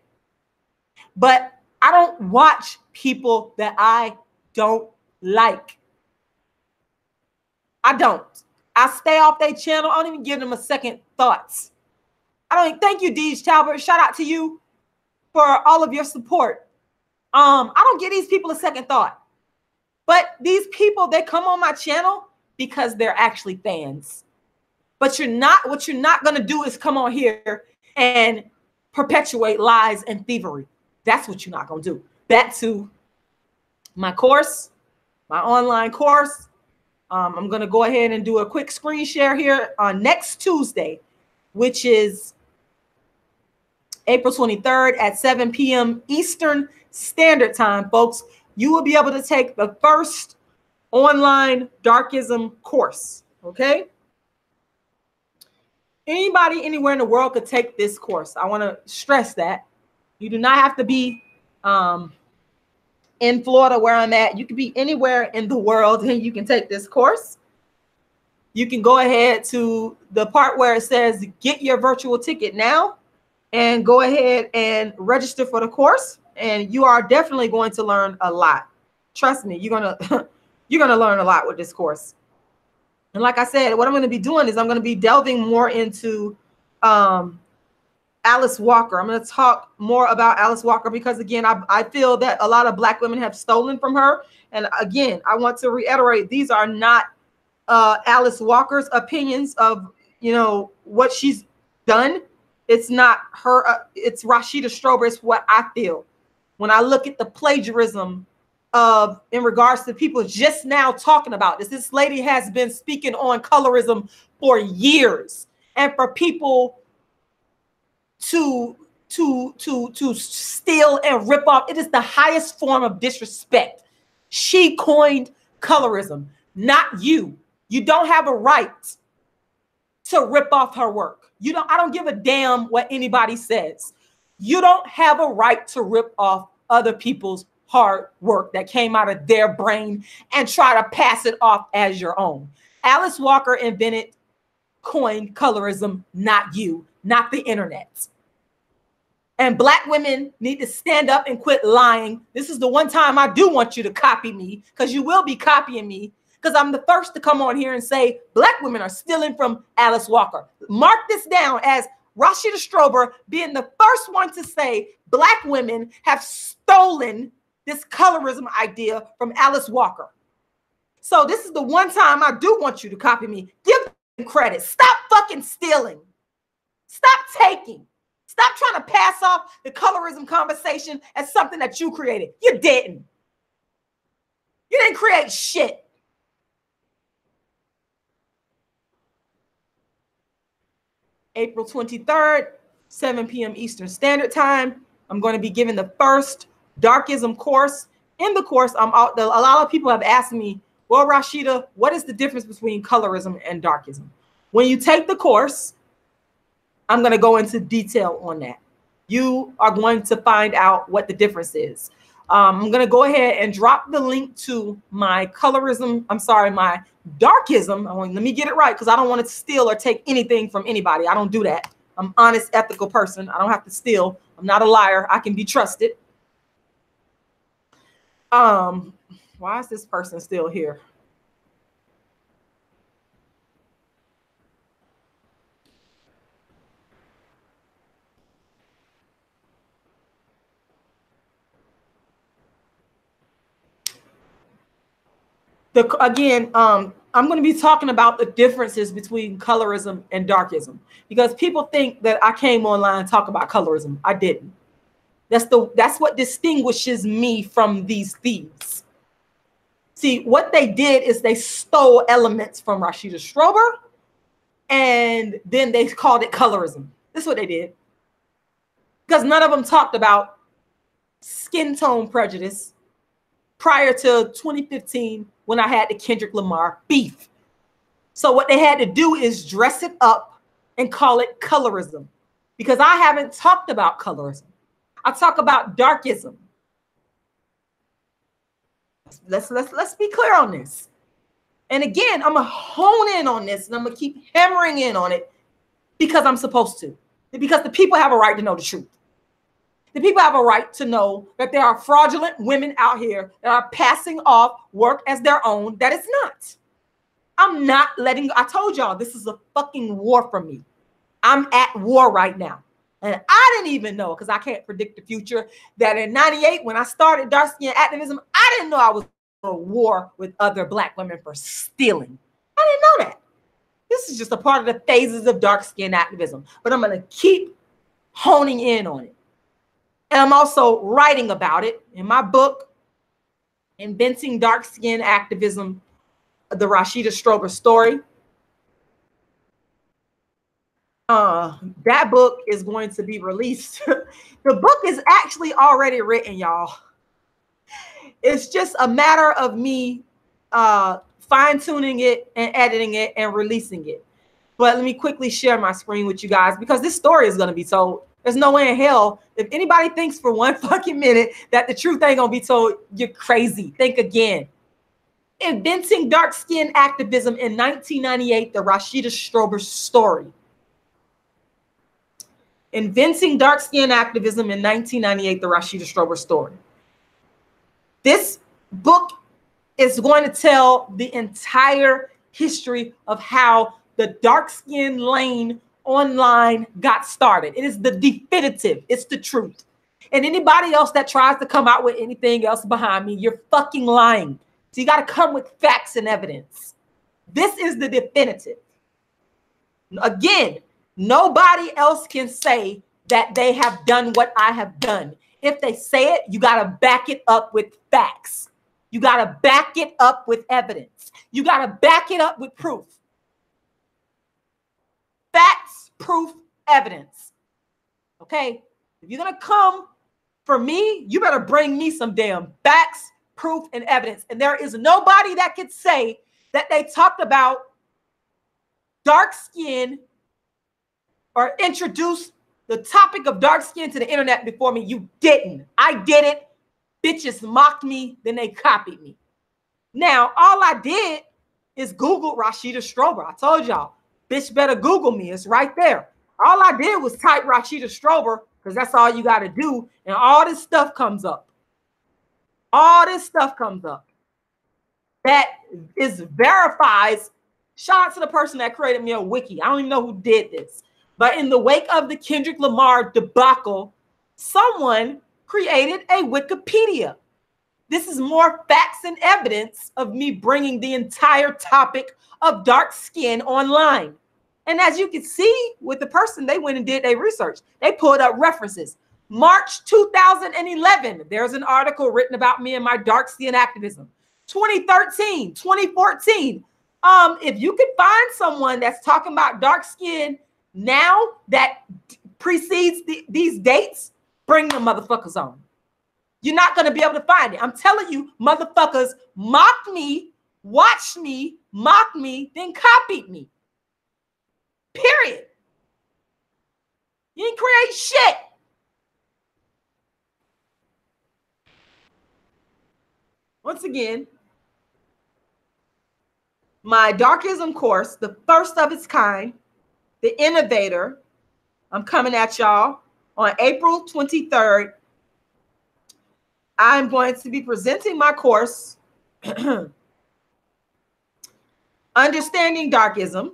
But I don't watch people that I don't like. I don't. I stay off their channel. I don't even give them a second thoughts. I don't even, thank you, Deej Talbot. Shout out to you for all of your support. I don't give these people a second thought. But these people, they come on my channel because they're actually fans. But what you're not going to do is come on here and perpetuate lies and thievery. That's what you're not going to do. Back to my course, my online course. I'm going to go ahead and do a quick screen share here on next Tuesday, which is April 23rd at 7 p.m. Eastern Standard Time, folks. You will be able to take the first online Darkism course, okay? Anybody anywhere in the world could take this course. I want to stress that. You do not have to be in Florida where I'm at. You can be anywhere in the world and you can take this course. You can go ahead to the part where it says get your virtual ticket now and go ahead and register for the course. And you are definitely going to learn a lot. Trust me, you're gonna learn a lot with this course. And like I said, what I'm going to be doing is I'm going to be delving more into Alice Walker. I'm going to talk more about Alice Walker because, again, I feel that a lot of Black women have stolen from her. And again, I want to reiterate, these are not Alice Walker's opinions of, you know, what she's done. It's not her. It's Rashida Strober. It's what I feel when I look at the plagiarism of in regards to people just now talking about this. This lady has been speaking on colorism for years, and for people to steal and rip off, it is the highest form of disrespect. She coined colorism, not you. You don't have a right to rip off her work. I don't give a damn what anybody says. You don't have a right to rip off other people's hard work that came out of their brain and try to pass it off as your own. Alice Walker coined colorism, not you, not the internet. And Black women need to stand up and quit lying. This is the one time I do want you to copy me, because you will be copying me, because I'm the first to come on here and say Black women are stealing from Alice Walker. Mark this down as Rashida Strober being the first one to say Black women have stolen this colorism idea from Alice Walker. So this is the one time I do want you to copy me. Give them credit. Stop fucking stealing. Stop taking. Stop trying to pass off the colorism conversation as something that you created. You didn't. You didn't create shit. April 23rd, 7 p.m. Eastern Standard Time. I'm going to be giving the first Darkism course. In the course, a lot of people have asked me, well, Rashida, what is the difference between colorism and Darkism? When you take the course, I'm going to go into detail on that. You are going to find out what the difference is. I'm going to go ahead and drop the link to my Darkism. Let me get it right, because I don't want to steal or take anything from anybody. I don't do that. I'm an honest, ethical person. I don't have to steal. I'm not a liar. I can be trusted. Why is this person still here? I'm going to be talking about the differences between colorism and Darkism, because people think that I came online and talk about colorism. I didn't. That's what distinguishes me from these thieves. See, what they did is they stole elements from Rashida Strober, and then they called it colorism. That's what they did. Because none of them talked about skin tone prejudice prior to 2015 when I had the Kendrick Lamar beef. So what they had to do is dress it up and call it colorism, because I haven't talked about colorism. I talk about Darkism. Let's be clear on this. And again, I'm gonna hone in on this, and I'm gonna keep hammering in on it because I'm supposed to. Because the people have a right to know the truth. The people have a right to know that there are fraudulent women out here that are passing off work as their own that it's not. I'm not letting, I told y'all, this is a fucking war for me. I'm at war right now. And I didn't even know, because I can't predict the future, that in 98, when I started dark skin activism, I didn't know I was in a war with other Black women for stealing. I didn't know that. This is just a part of the phases of dark skin activism. But I'm going to keep honing in on it. And I'm also writing about it in my book, Inventing Dark Skin Activism, the Rashida Strober story. That book is going to be released. The book is actually already written, y'all. It's just a matter of me fine-tuning it and editing it and releasing it. But let me quickly share my screen with you guys, because this story is going to be told. There's no way in hell, if anybody thinks for one fucking minute that the truth ain't going to be told, you're crazy. Think again. Inventing Dark Skin Activism in 1998, the Rashida Strober story. Inventing Dark Skin Activism in 1998, the Rashida Strober story. This book is going to tell the entire history of how the dark skin lane online got started. It is the definitive. It's the truth. And anybody else that tries to come out with anything else behind me, you're fucking lying. So you got to come with facts and evidence. This is the definitive. Again, nobody else can say that they have done what I have done. If they say it, you got to back it up with facts. You got to back it up with evidence. You got to back it up with proof. Facts, proof, evidence. Okay? If you're going to come for me, you better bring me some damn facts, proof, and evidence. And there is nobody that could say that they talked about dark skin or introduced the topic of dark skin to the internet before me. You didn't. I did it. Bitches mocked me, then they copied me. Now, all I did is Google Rashida Strober. I told y'all, bitch better Google me. It's right there. All I did was type Rashida Strober, because that's all you got to do. And all this stuff comes up. All this stuff comes up. That is verifies. Shout out to the person that created me a wiki. I don't even know who did this. But in the wake of the Kendrick Lamar debacle, someone created a Wikipedia. This is more facts and evidence of me bringing the entire topic of dark skin online. And as you can see with the person, they went and did their research. They pulled up references. March 2011, there's an article written about me and my dark skin activism. 2013, 2014. If you could find someone that's talking about dark skin now that precedes these dates, bring the motherfuckers on. You're not going to be able to find it. I'm telling you, motherfuckers mocked me, watched me, mocked me, then copied me. Period. You didn't create shit. Once again, my Darkism course, the first of its kind, the Innovator, I'm coming at y'all on April 23rd. I'm going to be presenting my course, Understanding Darkism.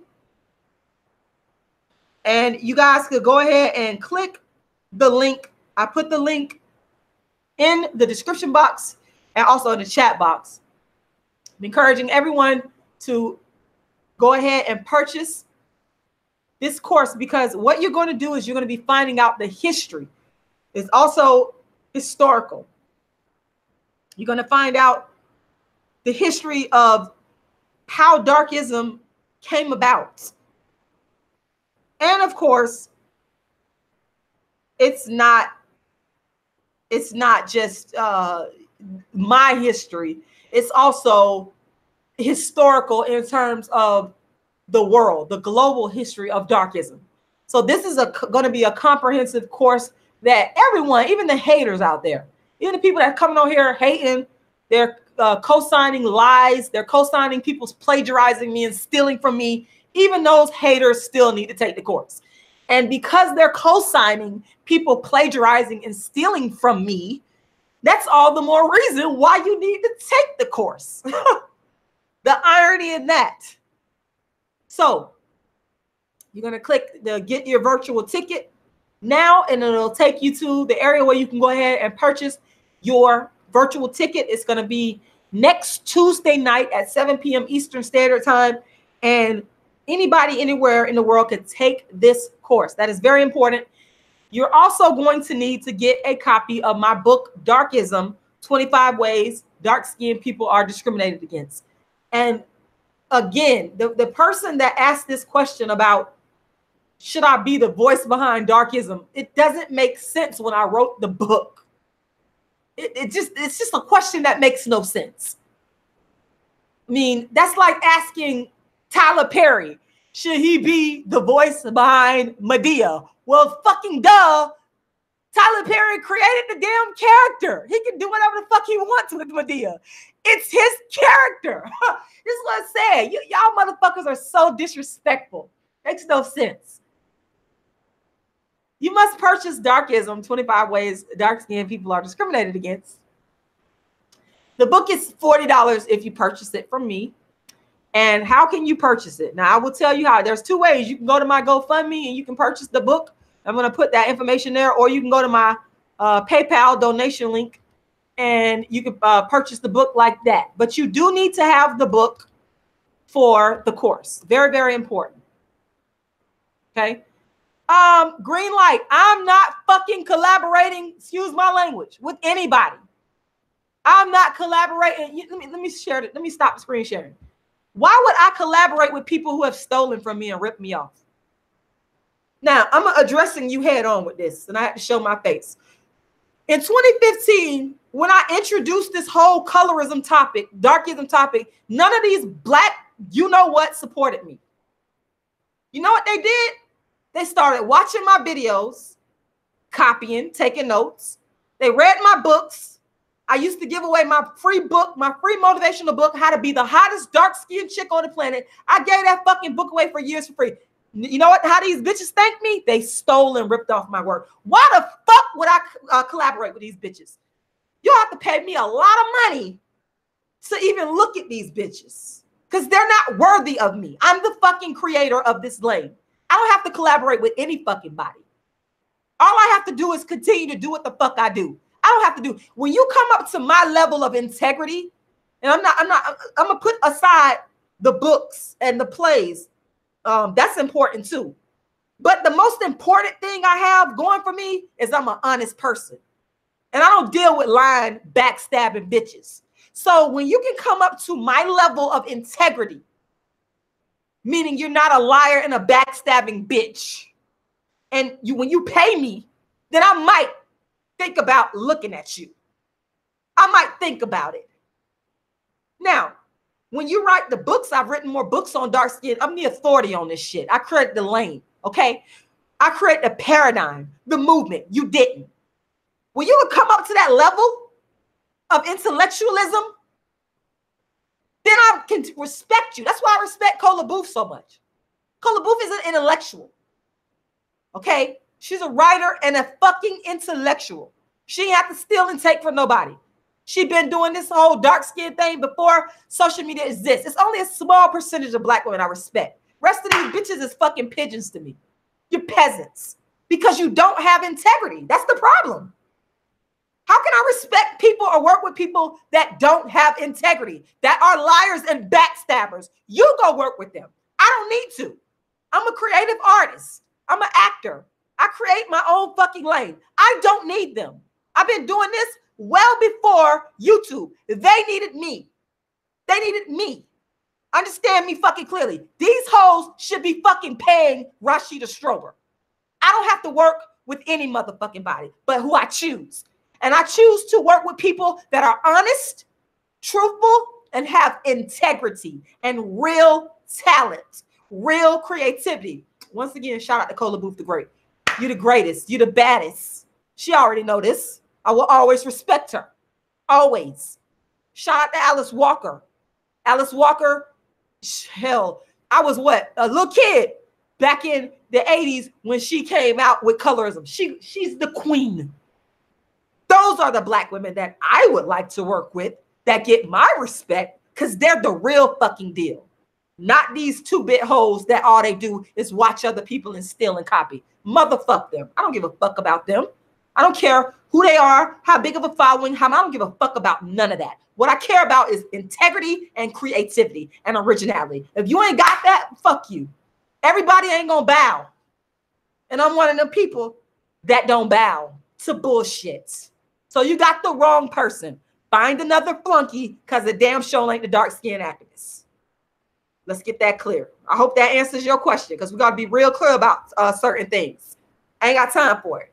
And you guys could go ahead and click the link. I put the link in the description box and also in the chat box. I'm encouraging everyone to go ahead and purchase this course, because what you're going to do is you're going to be finding out the history. It's also historical. You're going to find out the history of how Darkism came about. And of course, it's not just my history. It's also historical in terms of the world, the global history of Darkism. So this is going to be a comprehensive course that everyone, even the haters out there, even the people that are coming on here hating, they're co-signing lies, they're co-signing people's plagiarizing me and stealing from me. Even those haters still need to take the course. And because they're co-signing people plagiarizing and stealing from me, that's all the more reason why you need to take the course. The irony in that. So you're going to click the get your virtual ticket now, and it'll take you to the area where you can go ahead and purchase your virtual ticket. It's going to be next Tuesday night at 7 p.m. Eastern Standard Time. And anybody anywhere in the world can take this course. That is very important. You're also going to need to get a copy of my book, Darkism, 25 Ways Dark-Skinned People Are Discriminated Against. And again, the person that asked this question about should I be the voice behind Darkism, it doesn't make sense when I wrote the book. It's just a question that makes no sense. I mean, that's like asking Tyler Perry, should he be the voice behind Medea? Well, fucking duh. Tyler Perry created the damn character. He can do whatever the fuck he wants with Medea. It's his character. This is what I said. Y'all motherfuckers are so disrespectful. Makes no sense. You must purchase Darkism, 25 Ways Dark-Skinned People Are Discriminated Against. The book is $40 if you purchase it from me. And how can you purchase it? Now, I will tell you how. There's two ways. You can go to my GoFundMe and you can purchase the book. I'm going to put that information there. Or you can go to my PayPal donation link and you can purchase the book like that. But you do need to have the book for the course. Very, very important. Okay. Green light. I'm not fucking collaborating, excuse my language, with anybody. I'm not collaborating. Let me share it. Let me stop screen sharing. Why would I collaborate with people who have stolen from me and ripped me off? Now, I'm addressing you head on with this, and I have to show my face. In 2015, when I introduced this whole colorism topic, darkism topic, none of these black, you know what, supported me. You know what they did? They started watching my videos, copying, taking notes. They read my books. I used to give away my free book, my free motivational book, How to Be the Hottest Dark-Skinned Chick on the Planet. I gave that fucking book away for years for free. You know what? How these bitches thank me? They stole and ripped off my work. Why the fuck would I collaborate with these bitches? You'll have to pay me a lot of money to even look at these bitches because they're not worthy of me. I'm the fucking creator of this lane. I don't have to collaborate with any fucking body. All I have to do is continue to do what the fuck I do. I don't have to do. When you come up to my level of integrity, and I'm gonna put aside the books and the plays. That's important too. But the most important thing I have going for me is I'm an honest person. And I don't deal with lying, backstabbing bitches. So when you can come up to my level of integrity, meaning you're not a liar and a backstabbing bitch, and when you pay me, then I might think about looking at you. I might think about it. Now, when you write the books, I've written more books on dark skin. I'm the authority on this shit. I created the lane, okay? I created the paradigm, the movement. You didn't. When you would come up to that level of intellectualism, then I can respect you. That's why I respect Cola Booth so much. Cola Booth is an intellectual, okay? She's a writer and a fucking intellectual. She ain't have to steal and take from nobody. She been doing this whole dark skin thing before social media exists. It's only a small percentage of black women I respect. Rest of these bitches is fucking pigeons to me. You're peasants because you don't have integrity. That's the problem. How can I respect people or work with people that don't have integrity, that are liars and backstabbers? You go work with them. I don't need to. I'm a creative artist. I'm an actor. I create my own fucking lane. I don't need them. I've been doing this well before YouTube. They needed me. They needed me. Understand me fucking clearly. These hoes should be fucking paying Rashida Strober. I don't have to work with any motherfucking body, but who I choose. And I choose to work with people that are honest, truthful, and have integrity and real talent, real creativity. Once again, shout out to Cola Booth the Great. You're the greatest. You're the baddest. She already know this. I will always respect her. Always. Shout out to Alice Walker. Alice Walker, hell, I was what? A little kid back in the 80s when she came out with colorism. She's the queen. Those are the black women that I would like to work with that get my respect because they're the real fucking deal. Not these 2-bit hoes that all they do is watch other people and steal and copy. Motherfuck them. I don't give a fuck about them. I don't care who they are, how big of a following, I don't give a fuck about none of that. What I care about is integrity and creativity and originality. If you ain't got that, fuck you. Everybody ain't gonna bow. And I'm one of them people that don't bow to bullshit. So you got the wrong person. Find another flunky because the damn show ain't the dark-skinned activist. Let's get that clear. I hope that answers your question because we got to be real clear about certain things. I ain't got time for it.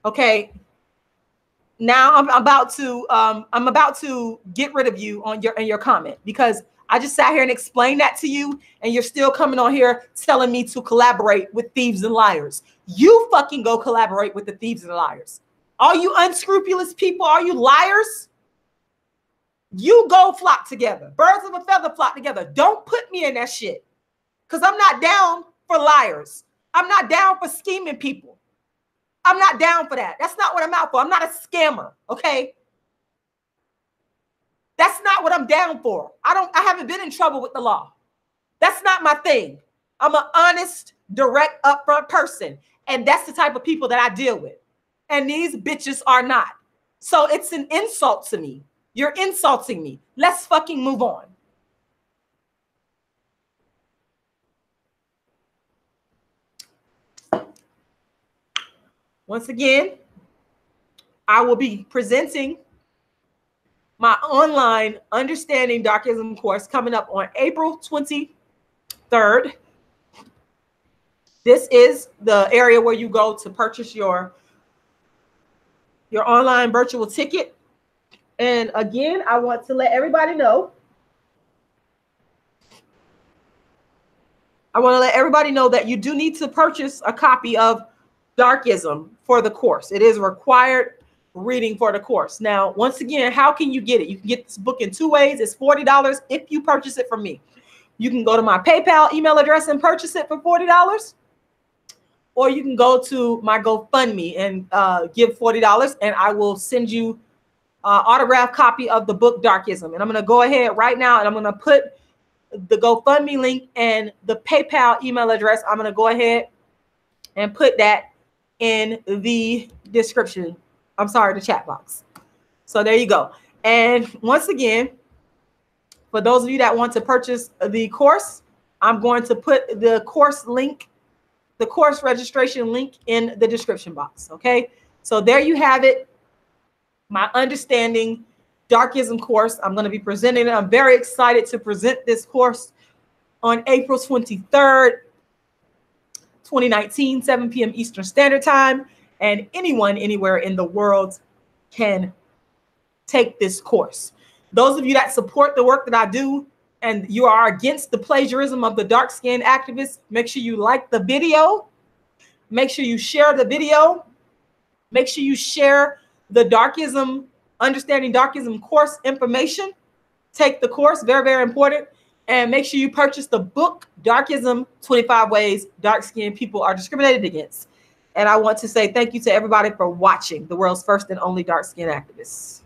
Okay. Now I'm about to get rid of you on your comment because I just sat here and explained that to you, and you're still coming on here telling me to collaborate with thieves and liars. You fucking go collaborate with the thieves and liars. All you unscrupulous people, are you liars? You go flock together. Birds of a feather flock together. Don't put me in that shit because I'm not down for liars. I'm not down for scheming people. I'm not down for that. That's not what I'm out for. I'm not a scammer, okay? That's not what I'm down for. I haven't been in trouble with the law. That's not my thing. I'm an honest, direct, upfront person. And that's the type of people that I deal with. And these bitches are not. So it's an insult to me. You're insulting me. Let's fucking move on. Once again, I will be presenting my online Understanding Darkism course coming up on April 23rd. This is the area where you go to purchase your online virtual ticket. And again, I want to let everybody know. That you do need to purchase a copy of Darkism for the course. It is required reading for the course. Now, once again, how can you get it? You can get this book in 2 ways. It's $40 if you purchase it from me. You can go to my PayPal email address and purchase it for $40. Or you can go to my GoFundMe and give $40, and I will send you autographed copy of the book Darkism. And I'm going to go ahead right now, and I'm going to put the GoFundMe link and the PayPal email address. I'm going to go ahead and put that in the description. I'm sorry, the chat box. So there you go. And once again, for those of you that want to purchase the course, I'm going to put the course link, the course registration link in the description box. Okay. So there you have it. My Understanding Darkism course. I'm going to be presenting it. I'm very excited to present this course on April 23rd, 2019, 7 p.m. Eastern Standard Time. And anyone anywhere in the world can take this course. Those of you that support the work that I do and you are against the plagiarism of the dark-skinned activists, make sure you like the video. Make sure you share the video. Make sure you share the Darkism, Understanding Darkism course information. Take the course, very, very important. And make sure you purchase the book, Darkism, 25 Ways Dark-Skinned People Are Discriminated Against. And I want to say thank you to everybody for watching the world's first and only dark-skinned activists.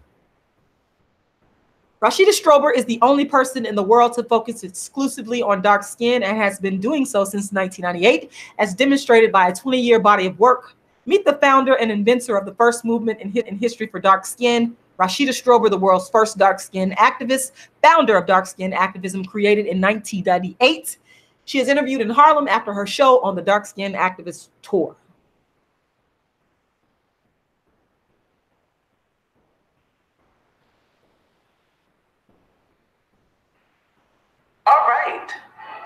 Rashida Strober is the only person in the world to focus exclusively on dark skin and has been doing so since 1998, as demonstrated by a 20-year body of work. Meet the founder and inventor of the first movement in history for dark skin, Rashida Strober, the world's first dark skin activist, founder of dark skin activism, created in 1998. She is interviewed in Harlem after her show on the Dark Skin Activist Tour. All right,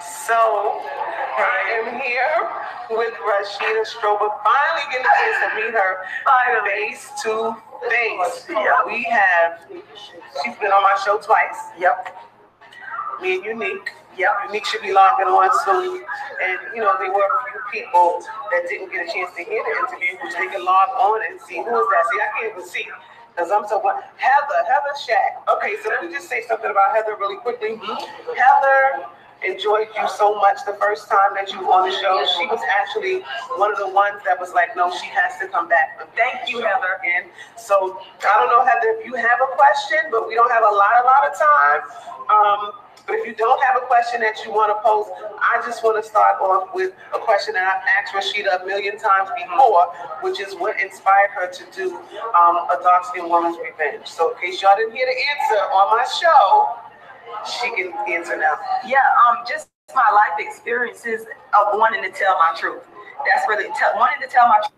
so I am here with Rashida Strober, finally getting a chance to meet her face to face. We have, she's been on my show twice. Yep. Me and Unique. Yep. Unique should be logging on soon. And, you know, there were a few people that didn't get a chance to hear the interview, which they can log on and see. Who is that? See, I can't even see. Because I'm so glad. Heather Shack. Okay, so let me just say something about Heather really quickly. Heather enjoyed you so much the first time that you were on the show. She was actually one of the ones that was like, no, she has to come back. Thank you, Heather. Again. So I don't know, Heather, if you have a question, but we don't have a lot of time. But if you don't have a question that you want to pose, I just want to start off with a question that I've asked Rashida a million times before, which is what inspired her to do A Dark-Skinned Woman's Revenge. So in case y'all didn't hear the answer on my show, she can answer now. Yeah, just my life experiences of wanting to tell my truth. That's really wanting to tell my truth.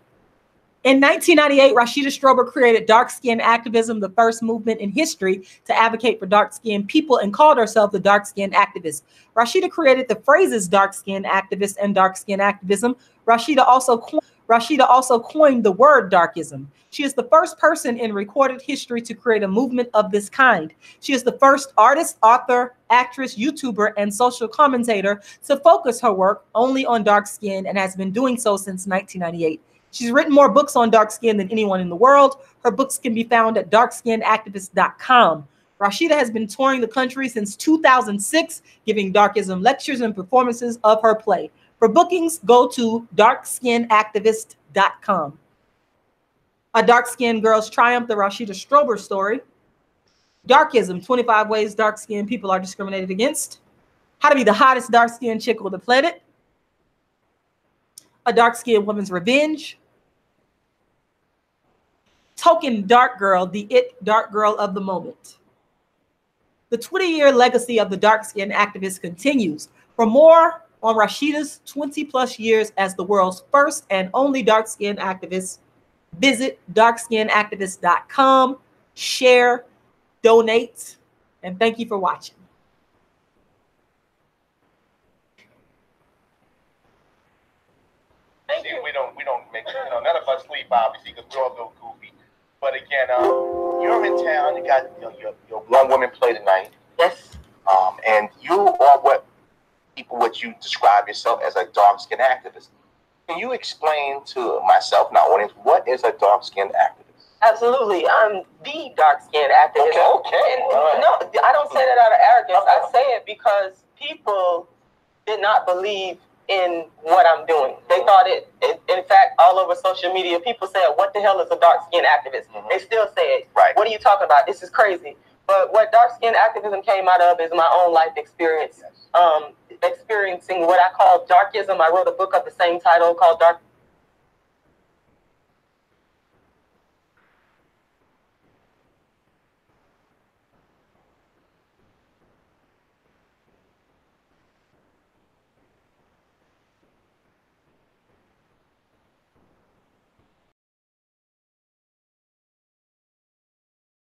In 1998, Rashida Strober created dark-skinned activism, the first movement in history to advocate for dark-skinned people, and called herself the dark-skinned activist. Rashida created the phrases dark-skinned activist and dark-skinned activism. Rashida also coined the word darkism. She is the first person in recorded history to create a movement of this kind. She is the first artist, author, actress, YouTuber, and social commentator to focus her work only on dark skin, and has been doing so since 1998. She's written more books on dark skin than anyone in the world. Her books can be found at darkskinactivist.com. Rashida has been touring the country since 2006, giving Darkism lectures and performances of her play. For bookings, go to darkskinactivist.com. A Dark-Skinned Girl's Triumph, the Rashida Strober story. Darkism, 25 ways dark-skinned people are discriminated against. How to be the hottest dark-skinned chick on the planet. A Dark-Skinned Woman's Revenge. Token Dark Girl, the it dark girl of the moment. The 20-year legacy of the dark-skinned activist continues. For more on Rashida's 20-plus years as the world's first and only dark-skinned activist, visit darkskinactivist.com, share, donate, and thank you for watching. Thank you. We don't make, none of us sleep, obviously, because we're all a little goofy. But again, you're in town, you got your one woman play tonight. Yes. And you are what you describe yourself as a dark-skinned activist. Can you explain to myself and our audience, what is a dark-skinned activist? Absolutely. I'm the dark-skinned activist. Okay. And no, I don't say that out of arrogance. I say it because people did not believe in what I'm doing. They thought it, in fact, all over social media, people said, what the hell is a dark-skinned activist? Mm-hmm. They still say it. Right. What are you talking about? This is crazy. But what dark-skinned activism came out of is my own life experience. Experiencing what I call darkism. I wrote a book of the same title called